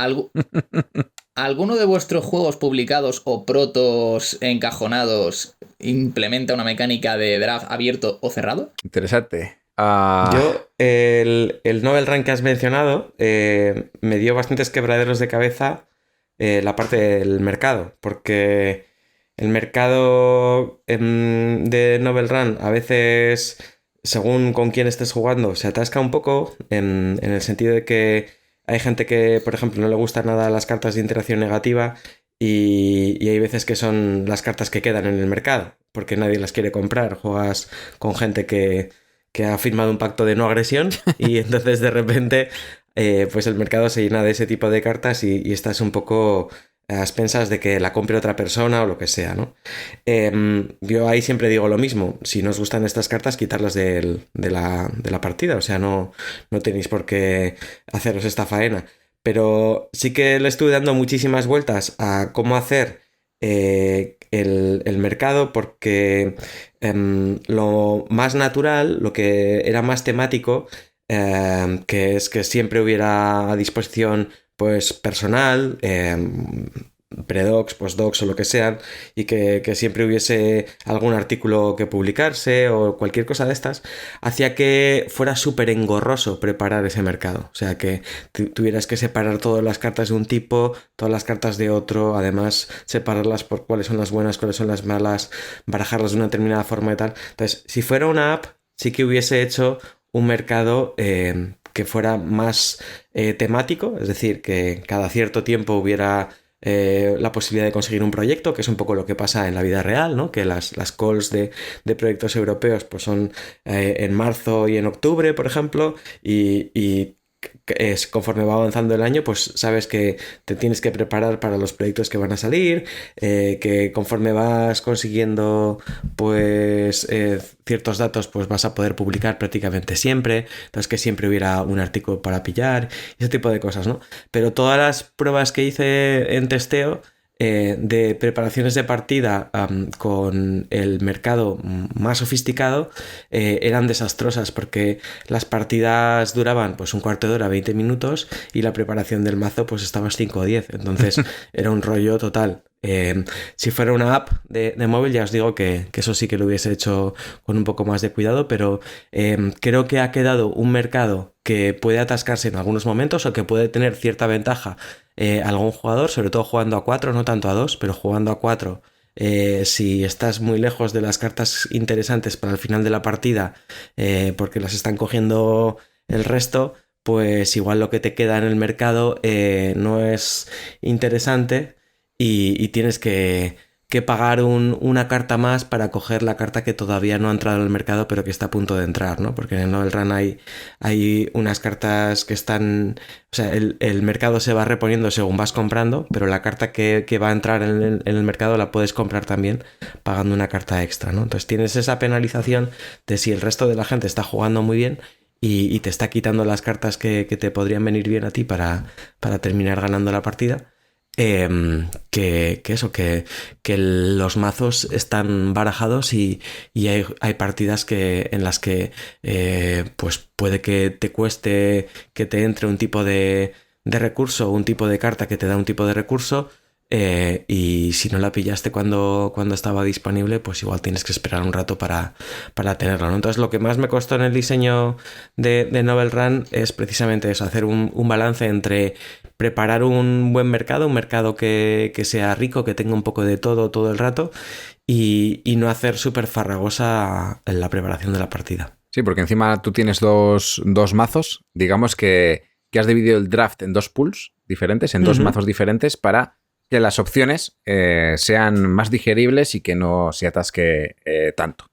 ¿Alguno de vuestros juegos publicados o protos encajonados implementa una mecánica de draft abierto o cerrado? Interesante. Yo, el Novel Run que has mencionado me dio bastantes quebraderos de cabeza la parte del mercado, porque el mercado de Novel Run a veces, según con quién estés jugando, se atasca un poco en el sentido de que hay gente que, por ejemplo, no le gustan nada las cartas de interacción negativa y hay veces que son las cartas que quedan en el mercado porque nadie las quiere comprar. Juegas con gente que ha firmado un pacto de no agresión y entonces de repente pues el mercado se llena de ese tipo de cartas y estás un poco a expensas de que la compre otra persona o lo que sea, ¿no? Yo ahí siempre digo lo mismo, si no os gustan estas cartas, quitarlas de la partida, o sea, no tenéis por qué haceros esta faena. Pero sí que le estuve dando muchísimas vueltas a cómo hacer el mercado, porque lo más natural, lo que era más temático, que es que siempre hubiera a disposición pues personal, predocs, postdocs o lo que sean, y que siempre hubiese algún artículo que publicarse o cualquier cosa de estas, hacía que fuera súper engorroso preparar ese mercado. O sea, que tuvieras que separar todas las cartas de un tipo, todas las cartas de otro, además separarlas por cuáles son las buenas, cuáles son las malas, barajarlas de una determinada forma y tal. Entonces, si fuera una app, sí que hubiese hecho un mercado que fuera más temático, es decir, que cada cierto tiempo hubiera la posibilidad de conseguir un proyecto, que es un poco lo que pasa en la vida real, ¿no? Que las calls de proyectos europeos pues son en marzo y en octubre, por ejemplo, y conforme va avanzando el año, pues sabes que te tienes que preparar para los proyectos que van a salir, que conforme vas consiguiendo pues ciertos datos, pues vas a poder publicar prácticamente siempre, entonces que siempre hubiera un artículo para pillar, ese tipo de cosas, ¿no? Pero todas las pruebas que hice en testeo de preparaciones de partida con el mercado más sofisticado eran desastrosas, porque las partidas duraban pues un cuarto de hora, 20 minutos, y la preparación del mazo pues estaba 5 o 10, entonces era un rollo total. Si fuera una app de móvil, ya os digo que eso sí que lo hubiese hecho con un poco más de cuidado, pero creo que ha quedado un mercado que puede atascarse en algunos momentos o que puede tener cierta ventaja algún jugador, sobre todo jugando a 4, no tanto a 2, pero jugando a 4. Si estás muy lejos de las cartas interesantes para el final de la partida, porque las están cogiendo el resto, pues igual lo que te queda en el mercado no es interesante, y tienes que pagar una carta más para coger la carta que todavía no ha entrado en el mercado pero que está a punto de entrar, ¿no? Porque en el Novel Run hay unas cartas que están... O sea, el mercado se va reponiendo según vas comprando, pero la carta que va a entrar en el mercado la puedes comprar también pagando una carta extra, ¿no? Entonces tienes esa penalización de si el resto de la gente está jugando muy bien y te está quitando las cartas que te podrían venir bien a ti para terminar ganando la partida. Que los mazos están barajados y hay partidas en las que pues puede que te cueste que te entre un tipo de recurso, un tipo de carta que te da un tipo de recurso, y si no la pillaste cuando estaba disponible, pues igual tienes que esperar un rato para tenerlo, ¿no? Entonces lo que más me costó en el diseño de Novel Run es precisamente eso, hacer un balance entre preparar un buen mercado, un mercado que sea rico, que tenga un poco de todo el rato, y no hacer súper farragosa en la preparación de la partida. Sí, porque encima tú tienes dos mazos, digamos que has dividido el draft en dos pools diferentes, en dos mazos diferentes, para que las opciones sean más digeribles y que no se atasque tanto.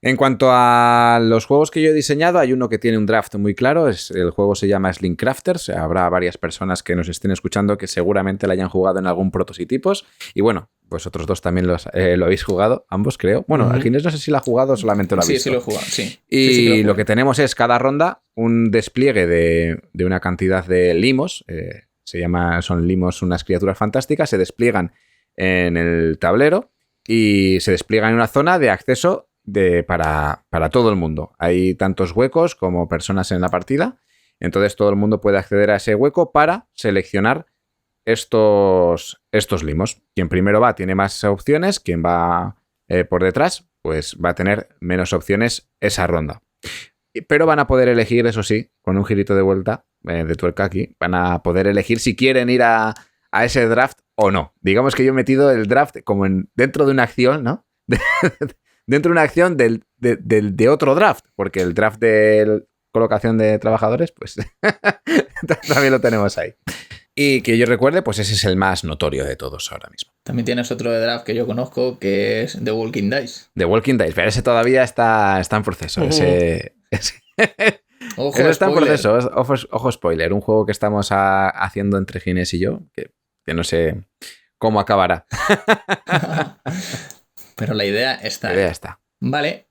En cuanto a los juegos que yo he diseñado, hay uno que tiene un draft muy claro. El juego se llama Sling Crafters. Habrá varias personas que nos estén escuchando que seguramente lo hayan jugado en algún prototipos. Y bueno, vosotros dos también lo habéis jugado, ambos creo. Bueno, al Ginés no sé si lo ha jugado o solamente lo ha visto. Sí, lo he jugado, sí. Y sí, lo que tenemos es cada ronda un despliegue de una cantidad de limos. Son limos, unas criaturas fantásticas. Se despliegan en el tablero y se despliegan en una zona de acceso para todo el mundo. Hay tantos huecos como personas en la partida, entonces todo el mundo puede acceder a ese hueco para seleccionar estos limos. Quien primero va tiene más opciones, quien va por detrás pues va a tener menos opciones esa ronda. Pero van a poder elegir, eso sí, con un girito de vuelta de tuerca aquí, van a poder elegir si quieren ir a ese draft o no. Digamos que yo he metido el draft como dentro de una acción, ¿no? Dentro de una acción de otro draft, porque el draft de colocación de trabajadores, pues también lo tenemos ahí. Y que yo recuerde, pues ese es el más notorio de todos ahora mismo. También tienes otro de draft que yo conozco, que es The Walking Dice. The Walking Dice, pero ese todavía está en proceso. Ese Ojo, ese está en spoiler. proceso, ojo spoiler. Un juego que estamos haciendo entre Ginés y yo, que no sé cómo acabará. Pero la idea está. La idea está. Vale,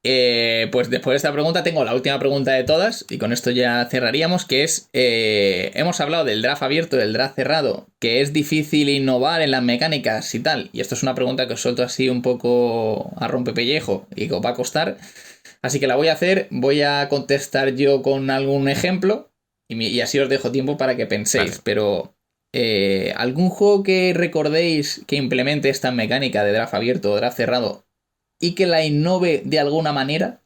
pues después de esta pregunta tengo la última pregunta de todas y con esto ya cerraríamos, que es, hemos hablado del draft abierto y del draft cerrado, que es difícil innovar en las mecánicas y tal, y esto es una pregunta que os suelto así un poco a rompepellejo y que os va a costar, así que la voy a hacer, voy a contestar yo con algún ejemplo y así os dejo tiempo para que penséis, vale. Pero ¿algún juego que recordéis que implemente esta mecánica de draft abierto o draft cerrado y que la innove de alguna manera?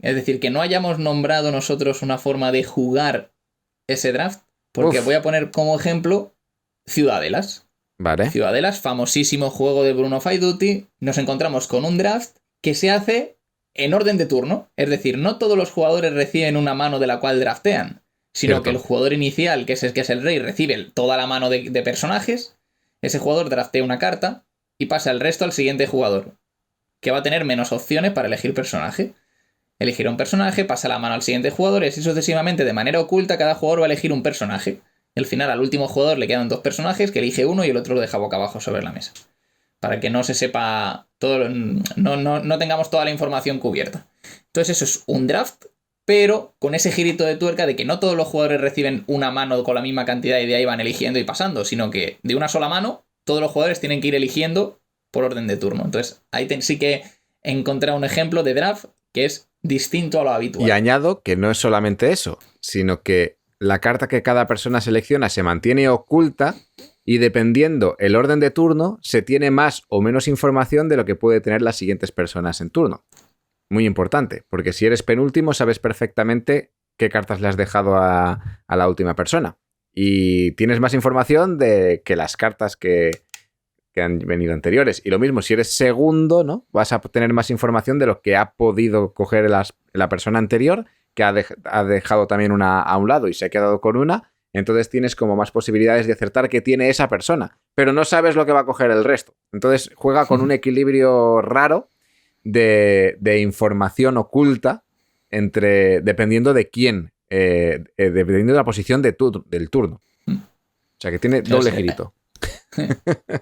Es decir, que no hayamos nombrado nosotros una forma de jugar ese draft, porque voy a poner como ejemplo Ciudadelas. Vale. Ciudadelas, famosísimo juego de Bruno Faidutti. Nos encontramos con un draft que se hace en orden de turno. Es decir, no todos los jugadores reciben una mano de la cual draftean, sino Cierto. que el jugador inicial, que es el rey, recibe toda la mano de personajes. Ese jugador draftea una carta y pasa el resto al siguiente jugador, que va a tener menos opciones para elegir personaje. Elegirá un personaje, pasa la mano al siguiente jugador y así sucesivamente, de manera oculta, cada jugador va a elegir un personaje. Y al final, al último jugador le quedan 2 personajes, que elige uno y el otro lo deja boca abajo sobre la mesa. Para que no se sepa todo, no tengamos toda la información cubierta. Entonces eso es un draft, pero con ese girito de tuerca de que no todos los jugadores reciben una mano con la misma cantidad y de ahí van eligiendo y pasando, sino que de una sola mano todos los jugadores tienen que ir eligiendo por orden de turno. Entonces ahí sí que he encontrado un ejemplo de draft que es distinto a lo habitual. Y añado que no es solamente eso, sino que la carta que cada persona selecciona se mantiene oculta y dependiendo el orden de turno se tiene más o menos información de lo que puede tener las siguientes personas en turno. Muy importante, porque si eres penúltimo sabes perfectamente qué cartas le has dejado a la última persona y tienes más información de que las cartas que han venido anteriores. Y lo mismo, si eres segundo, ¿no? Vas a tener más información de lo que ha podido coger la persona anterior, que ha dejado también una a un lado y se ha quedado con una. Entonces tienes como más posibilidades de acertar qué tiene esa persona. Pero no sabes lo que va a coger el resto. Entonces juega con un equilibrio raro de información oculta dependiendo de quién, dependiendo de la posición del turno. O sea que tiene doble girito.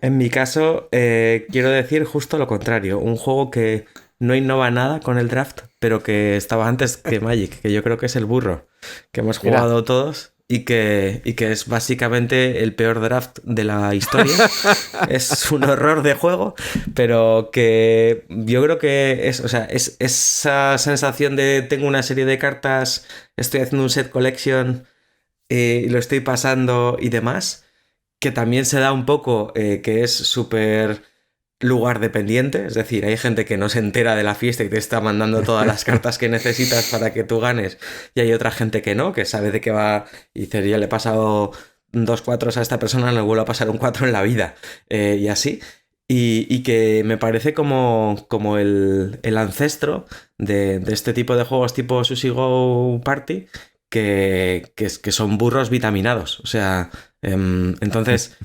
En mi caso, quiero decir justo lo contrario. Un juego que no innova nada con el draft, pero que estaba antes que Magic, que yo creo que es el burro, que hemos jugado todos y que es básicamente el peor draft de la historia. Es un horror de juego, pero que yo creo que es esa sensación de tengo una serie de cartas, estoy haciendo un set collection y lo estoy pasando y demás, que también se da un poco que es súper lugar dependiente, es decir, hay gente que no se entera de la fiesta y te está mandando todas las cartas que necesitas para que tú ganes, y hay otra gente que no, que sabe de qué va y dice, ya le he pasado 2 4s a esta persona, no le vuelvo a pasar un 4 en la vida, y así, y que me parece como el ancestro de este tipo de juegos tipo Sushi Go Party, que son burros vitaminados, o sea, entonces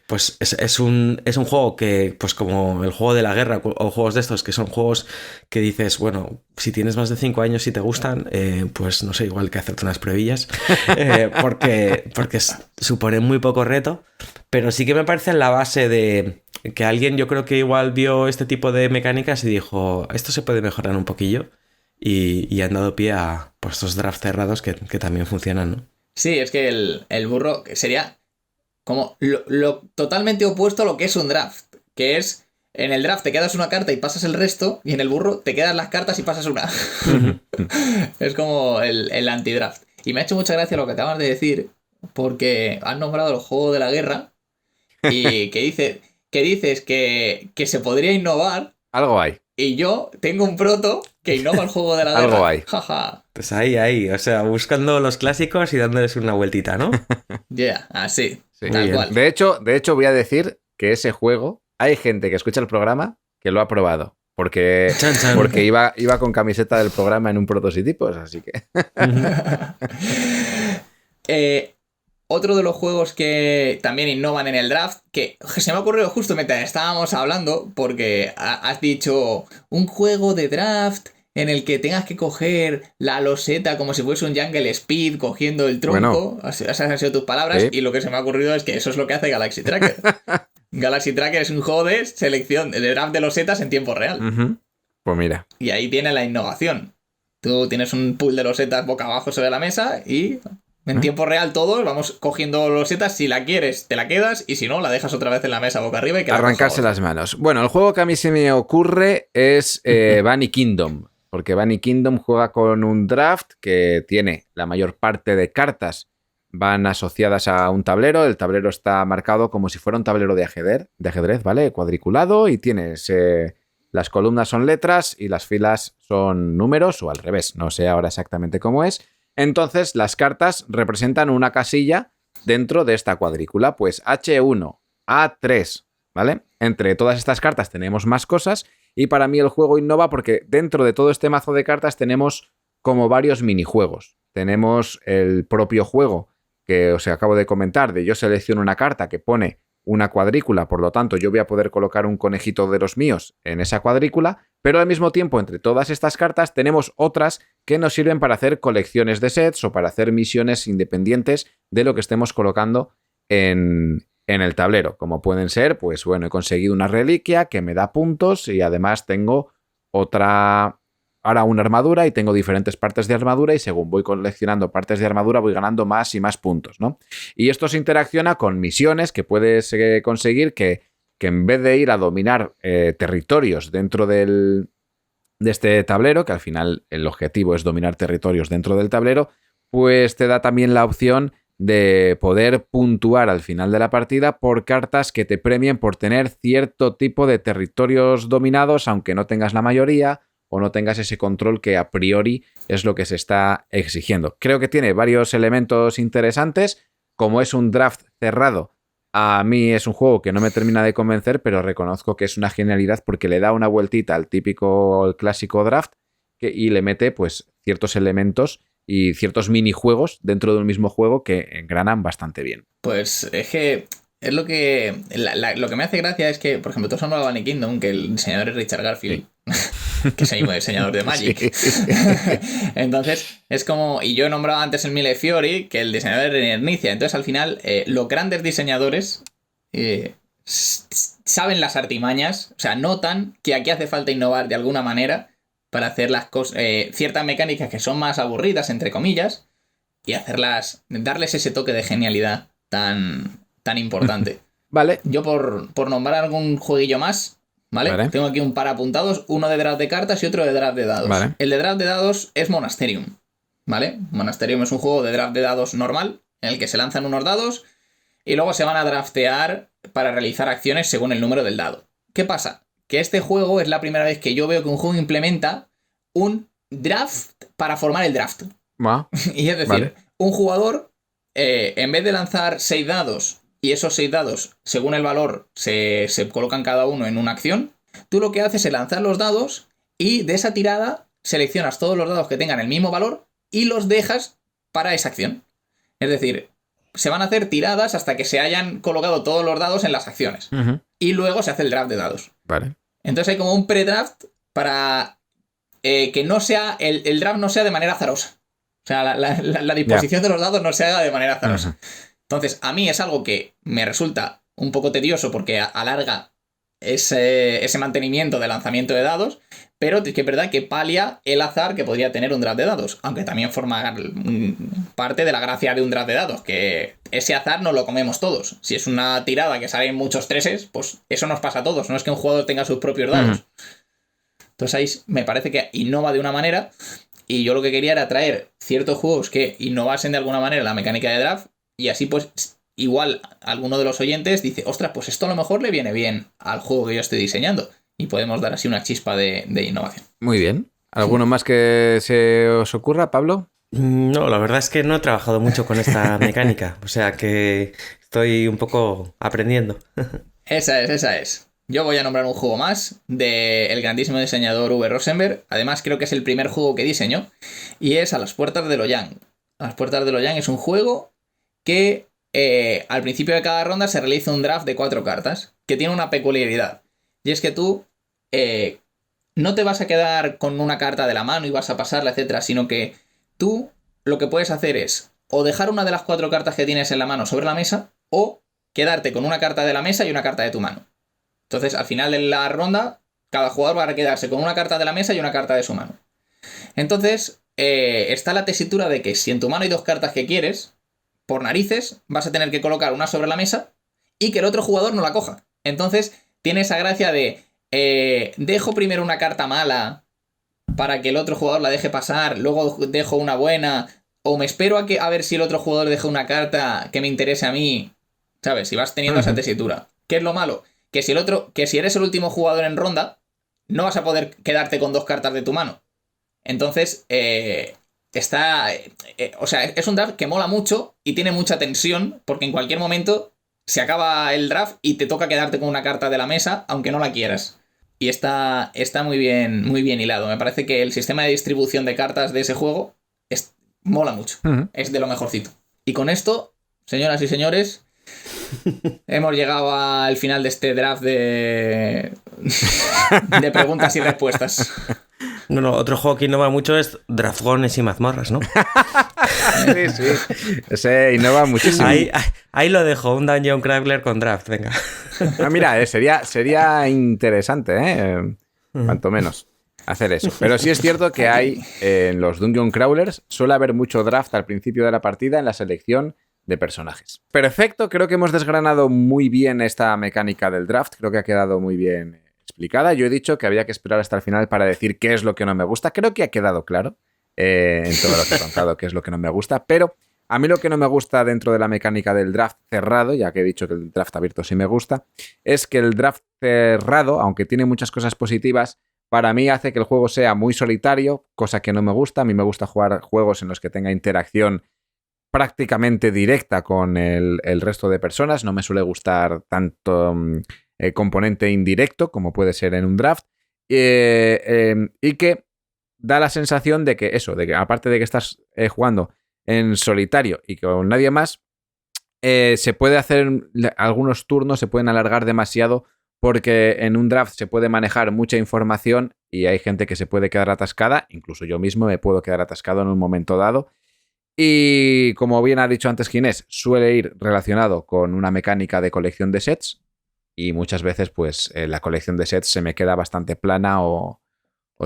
pues es un juego que, pues como el juego de la guerra o juegos de estos que son juegos que dices, bueno, si tienes más de 5 años y te gustan, pues no sé, igual que hacerte unas pruebillas, porque suponen muy poco reto, pero sí que me parece en la base de que alguien, yo creo que igual vio este tipo de mecánicas y dijo, esto se puede mejorar un poquillo. Y han dado pie a pues, estos drafts cerrados que también funcionan, ¿no? Sí, es que el burro sería como lo totalmente opuesto a lo que es un draft, que es, en el draft te quedas una carta y pasas el resto, y en el burro te quedas las cartas y pasas una. Es como el antidraft. Y me ha hecho mucha gracia lo que acabas de decir, porque has nombrado el juego de la guerra y que dices que se podría innovar. Algo hay. Y yo tengo un proto que innova el juego de la guerra. Algo hay. Jaja. Pues ahí, o sea, buscando los clásicos y dándoles una vueltita, ¿no? Yeah, así. Sí. Tal cual. De hecho, voy a decir que ese juego, hay gente que escucha el programa que lo ha probado. Porque iba con camiseta del programa en un Prototipos, así que... Otro de los juegos que también innovan en el draft, que se me ha ocurrido justo mientras estábamos hablando, porque has dicho un juego de draft en el que tengas que coger la loseta como si fuese un Jungle Speed cogiendo el tronco. Bueno, esas han sido tus palabras, sí. Y lo que se me ha ocurrido es que eso es lo que hace Galaxy Tracker. Galaxy Tracker es un juego de selección, de draft de losetas en tiempo real. Ujú. Pues mira. Y ahí tiene la innovación. Tú tienes un pool de losetas boca abajo sobre la mesa y en tiempo real todos vamos cogiendo losetas. Si la quieres, te la quedas, y si no, la dejas otra vez en la mesa boca arriba y que Arrancarse las manos. Bueno, el juego que a mí se me ocurre es Bunny Kingdom, porque Bunny Kingdom juega con un draft que tiene la mayor parte de cartas van asociadas a un tablero. El tablero está marcado como si fuera un tablero de ajedrez, ¿vale? Cuadriculado, y tienes... las columnas son letras y las filas son números, o al revés, no sé ahora exactamente cómo es. Entonces, las cartas representan una casilla dentro de esta cuadrícula. Pues H1, A3, ¿vale? Entre todas estas cartas tenemos más cosas, y para mí el juego innova porque dentro de todo este mazo de cartas tenemos como varios minijuegos. Tenemos el propio juego que os acabo de comentar, de yo selecciono una carta que pone una cuadrícula, por lo tanto yo voy a poder colocar un conejito de los míos en esa cuadrícula, pero al mismo tiempo entre todas estas cartas tenemos otras que nos sirven para hacer colecciones de sets o para hacer misiones independientes de lo que estemos colocando en el tablero, como pueden ser, pues bueno, he conseguido una reliquia que me da puntos y además tengo ahora una armadura y tengo diferentes partes de armadura, y según voy coleccionando partes de armadura voy ganando más y más puntos, ¿no? Y esto se interacciona con misiones que puedes conseguir que en vez de ir a dominar territorios dentro de este tablero, que al final el objetivo es dominar territorios dentro del tablero, pues te da también la opción de poder puntuar al final de la partida por cartas que te premien por tener cierto tipo de territorios dominados, aunque no tengas la mayoría o no tengas ese control que a priori es lo que se está exigiendo. Creo que tiene varios elementos interesantes. Como es un draft cerrado, a mí es un juego que no me termina de convencer, pero reconozco que es una genialidad porque le da una vueltita al típico, el clásico draft y le mete pues ciertos elementos y ciertos minijuegos dentro de un mismo juego que engranan bastante bien. Pues es que es lo que lo que me hace gracia es que, por ejemplo, tú has nombrado Bunny Kingdom, que el diseñador es Richard Garfield, sí. Que es el mismo diseñador de Magic. Sí. Entonces, es como... Y yo he nombrado antes el Mille Fiori, que el diseñador es René Ernicia. Entonces, al final, los grandes diseñadores saben las artimañas, o sea, notan que aquí hace falta innovar de alguna manera para hacer las cosas, ciertas mecánicas que son más aburridas, entre comillas, y darles ese toque de genialidad tan importante. Vale. Yo por nombrar algún jueguillo más, ¿vale? Tengo aquí un par apuntados, uno de draft de cartas y otro de draft de dados. Vale. El de draft de dados es Monasterium, ¿vale? Monasterium es un juego de draft de dados normal, en el que se lanzan unos dados y luego se van a draftear para realizar acciones según el número del dado. ¿Qué pasa? Que este juego es la primera vez que yo veo que un juego implementa un draft para formar el draft. Y es decir, un jugador, en vez de lanzar 6 dados, y esos 6 dados, según el valor, se colocan cada uno en una acción, tú lo que haces es lanzar los dados y de esa tirada seleccionas todos los dados que tengan el mismo valor y los dejas para esa acción. Es decir, se van a hacer tiradas hasta que se hayan colocado todos los dados en las acciones. Uh-huh. Y luego se hace el draft de dados. Vale. Entonces hay como un pre-draft para que no sea el draft no sea de manera azarosa. O sea, la disposición de los dados no se haga de manera azarosa. Uh-huh. Entonces, a mí es algo que me resulta un poco tedioso porque alarga ese mantenimiento de lanzamiento de dados, pero que es verdad que palia el azar que podría tener un draft de dados, aunque también forma parte de la gracia de un draft de dados, que ese azar no lo comemos todos. Si es una tirada que salen muchos treses, pues eso nos pasa a todos, no es que un jugador tenga sus propios dados. Uh-huh. Entonces ahí me parece que innova de una manera, y yo lo que quería era traer ciertos juegos que innovasen de alguna manera la mecánica de draft, y así pues igual alguno de los oyentes dice, ostras, pues esto a lo mejor le viene bien al juego que yo estoy diseñando, y podemos dar así una chispa de innovación. Muy bien. ¿Alguno más que se os ocurra, Pablo? No, la verdad es que no he trabajado mucho con esta mecánica, o sea que estoy un poco aprendiendo. Esa es. Yo voy a nombrar un juego más del grandísimo diseñador Uwe Rosenberg. Además creo que es el primer juego que diseñó, y es A las puertas de Loyang. A las puertas de Loyang es un juego que al principio de cada ronda se realiza un draft de 4 cartas, que tiene una peculiaridad, y es que tú no te vas a quedar con una carta de la mano y vas a pasarla, etcétera, sino que tú lo que puedes hacer es o dejar una de las 4 cartas que tienes en la mano sobre la mesa, o quedarte con una carta de la mesa y una carta de tu mano. Entonces, al final de la ronda, cada jugador va a quedarse con una carta de la mesa y una carta de su mano. Entonces, está la tesitura de que si en tu mano hay 2 cartas que quieres, por narices, vas a tener que colocar una sobre la mesa y que el otro jugador no la coja. Entonces, tiene esa gracia de dejo primero una carta mala para que el otro jugador la deje pasar, luego dejo una buena, o me espero a ver si el otro jugador deja una carta que me interese a mí, ¿sabes? Si vas teniendo esa tesitura. ¿Qué es lo malo? Que si eres el último jugador en ronda, no vas a poder quedarte con 2 cartas de tu mano. Entonces, o sea, es un draft que mola mucho y tiene mucha tensión, porque en cualquier momento se acaba el draft y te toca quedarte con una carta de la mesa, aunque no la quieras. Y está muy bien hilado. Me parece que el sistema de distribución de cartas de ese juego mola mucho. Es de lo mejorcito. Y con esto, señoras y señores, hemos llegado al final de este draft de preguntas y respuestas. No, otro juego que innova mucho es Dragones y mazmorras, ¿no? Sí. Ese innova muchísimo. Ahí lo dejo, un Dungeon Crawler con draft, venga. Mira, sería interesante, cuanto menos, hacer eso. Pero sí es cierto que hay, en los Dungeon Crawlers, suele haber mucho draft al principio de la partida en la selección de personajes. Perfecto, creo que hemos desgranado muy bien esta mecánica del draft, creo que ha quedado muy bien explicada. Yo he dicho que había que esperar hasta el final para decir qué es lo que no me gusta. Creo que ha quedado claro en todo lo que he contado qué es lo que no me gusta, pero a mí lo que no me gusta dentro de la mecánica del draft cerrado, ya que he dicho que el draft abierto sí me gusta, es que el draft cerrado, aunque tiene muchas cosas positivas, para mí hace que el juego sea muy solitario, cosa que no me gusta. A mí me gusta jugar juegos en los que tenga interacción prácticamente directa con el resto de personas. No me suele gustar tanto componente indirecto como puede ser en un draft, y que da la sensación de que aparte de que estás jugando en solitario y con nadie más, se puede hacer algunos turnos, se pueden alargar demasiado, porque en un draft se puede manejar mucha información y hay gente que se puede quedar atascada. Incluso yo mismo me puedo quedar atascado en un momento dado. Y como bien ha dicho antes Ginés, suele ir relacionado con una mecánica de colección de sets, y muchas veces pues la colección de sets se me queda bastante plana o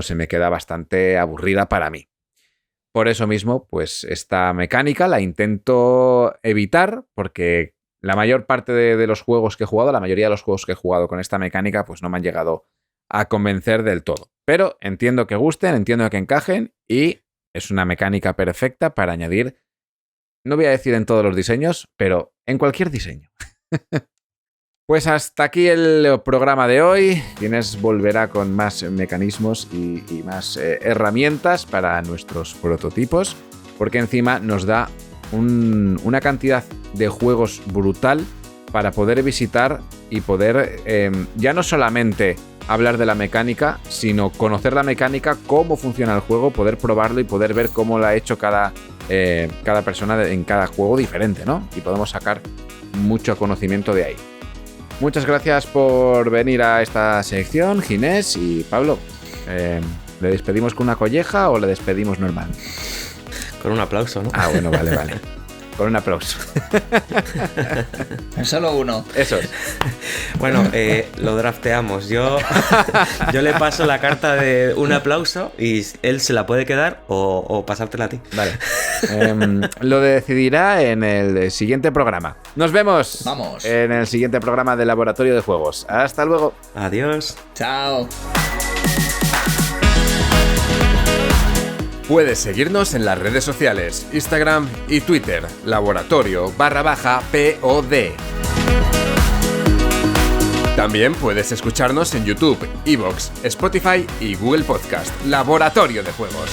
se me queda bastante aburrida para mí. Por eso mismo, pues esta mecánica la intento evitar, porque la mayor parte de los juegos que he jugado, la mayoría de los juegos que he jugado con esta mecánica, pues no me han llegado a convencer del todo. Pero entiendo que gusten, entiendo que encajen, y es una mecánica perfecta para añadir, no voy a decir en todos los diseños, pero en cualquier diseño. Pues hasta aquí el programa de hoy. Ginés volverá con más mecanismos y más herramientas para nuestros prototipos, porque encima nos da una cantidad de juegos brutal para poder visitar y poder ya no solamente hablar de la mecánica, sino conocer la mecánica, cómo funciona el juego, poder probarlo y poder ver cómo lo ha hecho cada persona en cada juego diferente, ¿no? Y podemos sacar mucho conocimiento de ahí. Muchas gracias por venir a esta sección, Ginés y Pablo. ¿Le despedimos con una colleja o le despedimos normal? Con un aplauso, ¿no? Ah, bueno, vale. Con un aplauso. Solo uno. Eso es. Bueno, lo drafteamos. Yo le paso la carta de un aplauso y él se la puede quedar o pasártela a ti. Vale. Lo decidirá en el siguiente programa. Nos vemos. Vamos. En el siguiente programa de Laboratorio de Juegos. Hasta luego. Adiós. Chao. Puedes seguirnos en las redes sociales, Instagram y Twitter, laboratorio_POD. También puedes escucharnos en YouTube, iVoox, Spotify y Google Podcast, Laboratorio de Juegos.